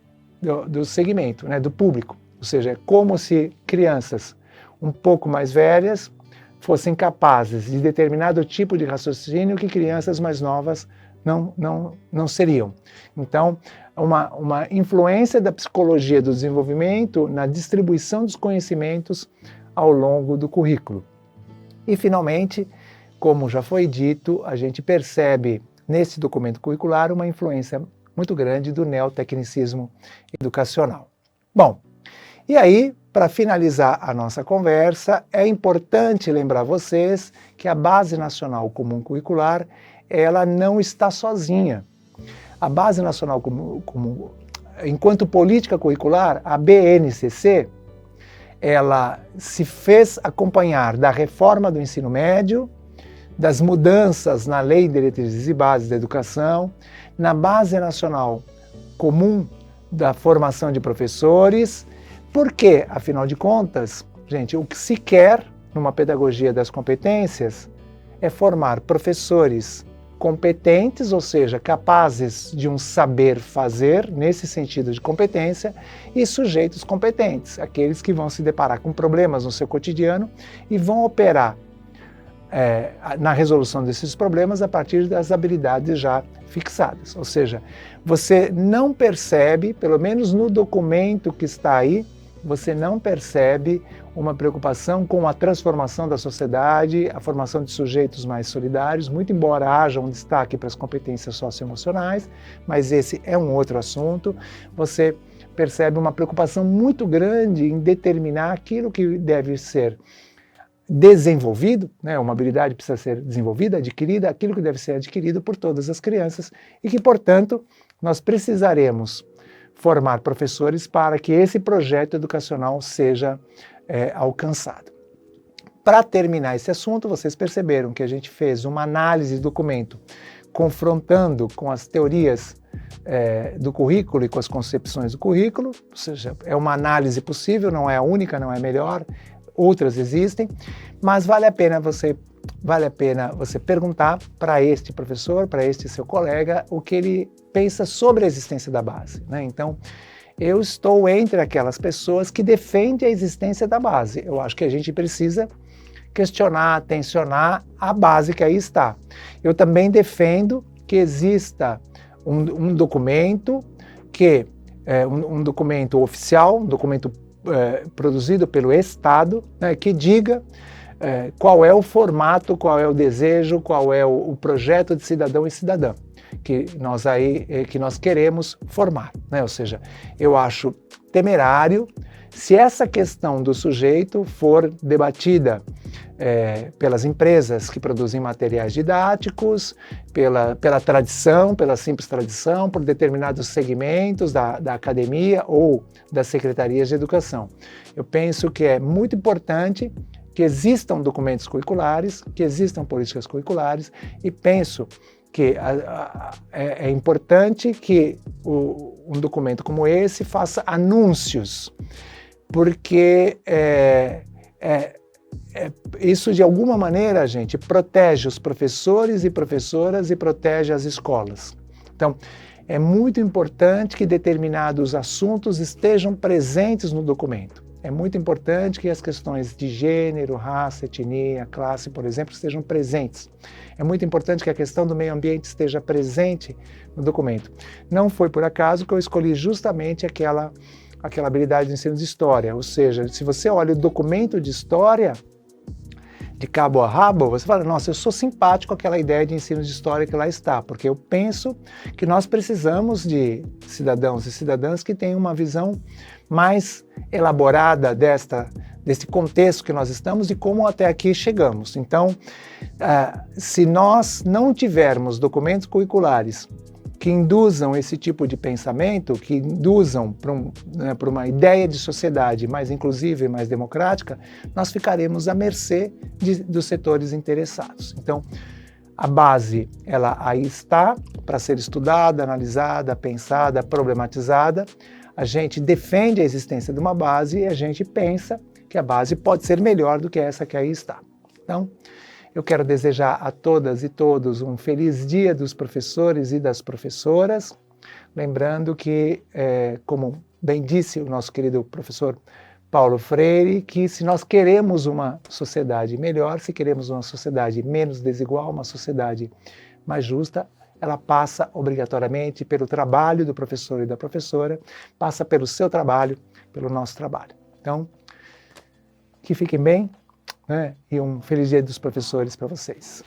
do segmento, né, do público. Ou seja, é como se crianças um pouco mais velhas fossem capazes de determinado tipo de raciocínio que crianças mais novas não seriam. Então, uma influência da psicologia do desenvolvimento na distribuição dos conhecimentos ao longo do currículo. E, finalmente, como já foi dito, a gente percebe nesse documento curricular uma influência muito grande do neotecnicismo educacional. Bom, e aí, para finalizar a nossa conversa, é importante lembrar vocês que a Base Nacional Comum Curricular, ela não está sozinha. A Base Nacional Comum, enquanto política curricular, a BNCC, ela se fez acompanhar da reforma do ensino médio, das mudanças na Lei de Diretrizes e Bases da Educação, na Base Nacional Comum da Formação de Professores, porque, afinal de contas, gente, o que se quer numa pedagogia das competências é formar professores competentes, ou seja, capazes de um saber fazer, nesse sentido de competência, e sujeitos competentes, aqueles que vão se deparar com problemas no seu cotidiano e vão operar na resolução desses problemas a partir das habilidades já fixadas. Ou seja, você não percebe, pelo menos no documento que está aí, você não percebe uma preocupação com a transformação da sociedade, a formação de sujeitos mais solidários, muito embora haja um destaque para as competências socioemocionais, mas esse é um outro assunto. Você percebe uma preocupação muito grande em determinar aquilo que deve ser desenvolvido, né? Uma habilidade precisa ser desenvolvida, adquirida, aquilo que deve ser adquirido por todas as crianças e que, portanto, nós precisaremos formar professores para que esse projeto educacional seja alcançado. Para terminar esse assunto, vocês perceberam que a gente fez uma análise do documento confrontando com as teorias do currículo e com as concepções do currículo, ou seja, é uma análise possível, não é a única, não é a melhor, outras existem, mas vale a pena você perguntar para este professor, para este seu colega, o que ele pensa sobre a existência da base, né? Então, eu estou entre aquelas pessoas que defendem a existência da base. Eu acho que a gente precisa questionar, tensionar a base que aí está. Eu também defendo que exista um documento que um documento oficial, um documento produzido pelo Estado, né, que diga qual é o formato, qual é o desejo, qual é o projeto de cidadão e cidadã que nós queremos formar, né? Ou seja, eu acho temerário se essa questão do sujeito for debatida pelas empresas que produzem materiais didáticos, pela tradição, pela simples tradição, por determinados segmentos da academia ou das secretarias de educação. Eu penso que é muito importante que existam documentos curriculares, que existam políticas curriculares, e penso que é importante que um documento como esse faça anúncios, porque isso de alguma maneira, gente, protege os professores e professoras e protege as escolas. Então, é muito importante que determinados assuntos estejam presentes no documento. É muito importante que as questões de gênero, raça, etnia, classe, por exemplo, estejam presentes. É muito importante que a questão do meio ambiente esteja presente no documento. Não foi por acaso que eu escolhi justamente aquela habilidade de ensino de história. Ou seja, se você olha o documento de história, de cabo a rabo, você fala, nossa, eu sou simpático com aquela ideia de ensino de história que lá está, porque eu penso que nós precisamos de cidadãos e cidadãs que tenham uma visão mais elaborada desse contexto que nós estamos e como até aqui chegamos. Então, se nós não tivermos documentos curriculares que induzam esse tipo de pensamento, que induzam para uma ideia de sociedade mais inclusiva e mais democrática, nós ficaremos à mercê dos setores interessados. Então, a base, ela aí está para ser estudada, analisada, pensada, problematizada. A gente defende a existência de uma base e a gente pensa que a base pode ser melhor do que essa que aí está. Então, eu quero desejar a todas e todos um feliz dia dos professores e das professoras, lembrando que, como bem disse o nosso querido professor Paulo Freire, que se nós queremos uma sociedade melhor, se queremos uma sociedade menos desigual, uma sociedade mais justa, ela passa obrigatoriamente pelo trabalho do professor e da professora, passa pelo seu trabalho, pelo nosso trabalho. Então, que fiquem bem, né? E um feliz dia dos professores para vocês.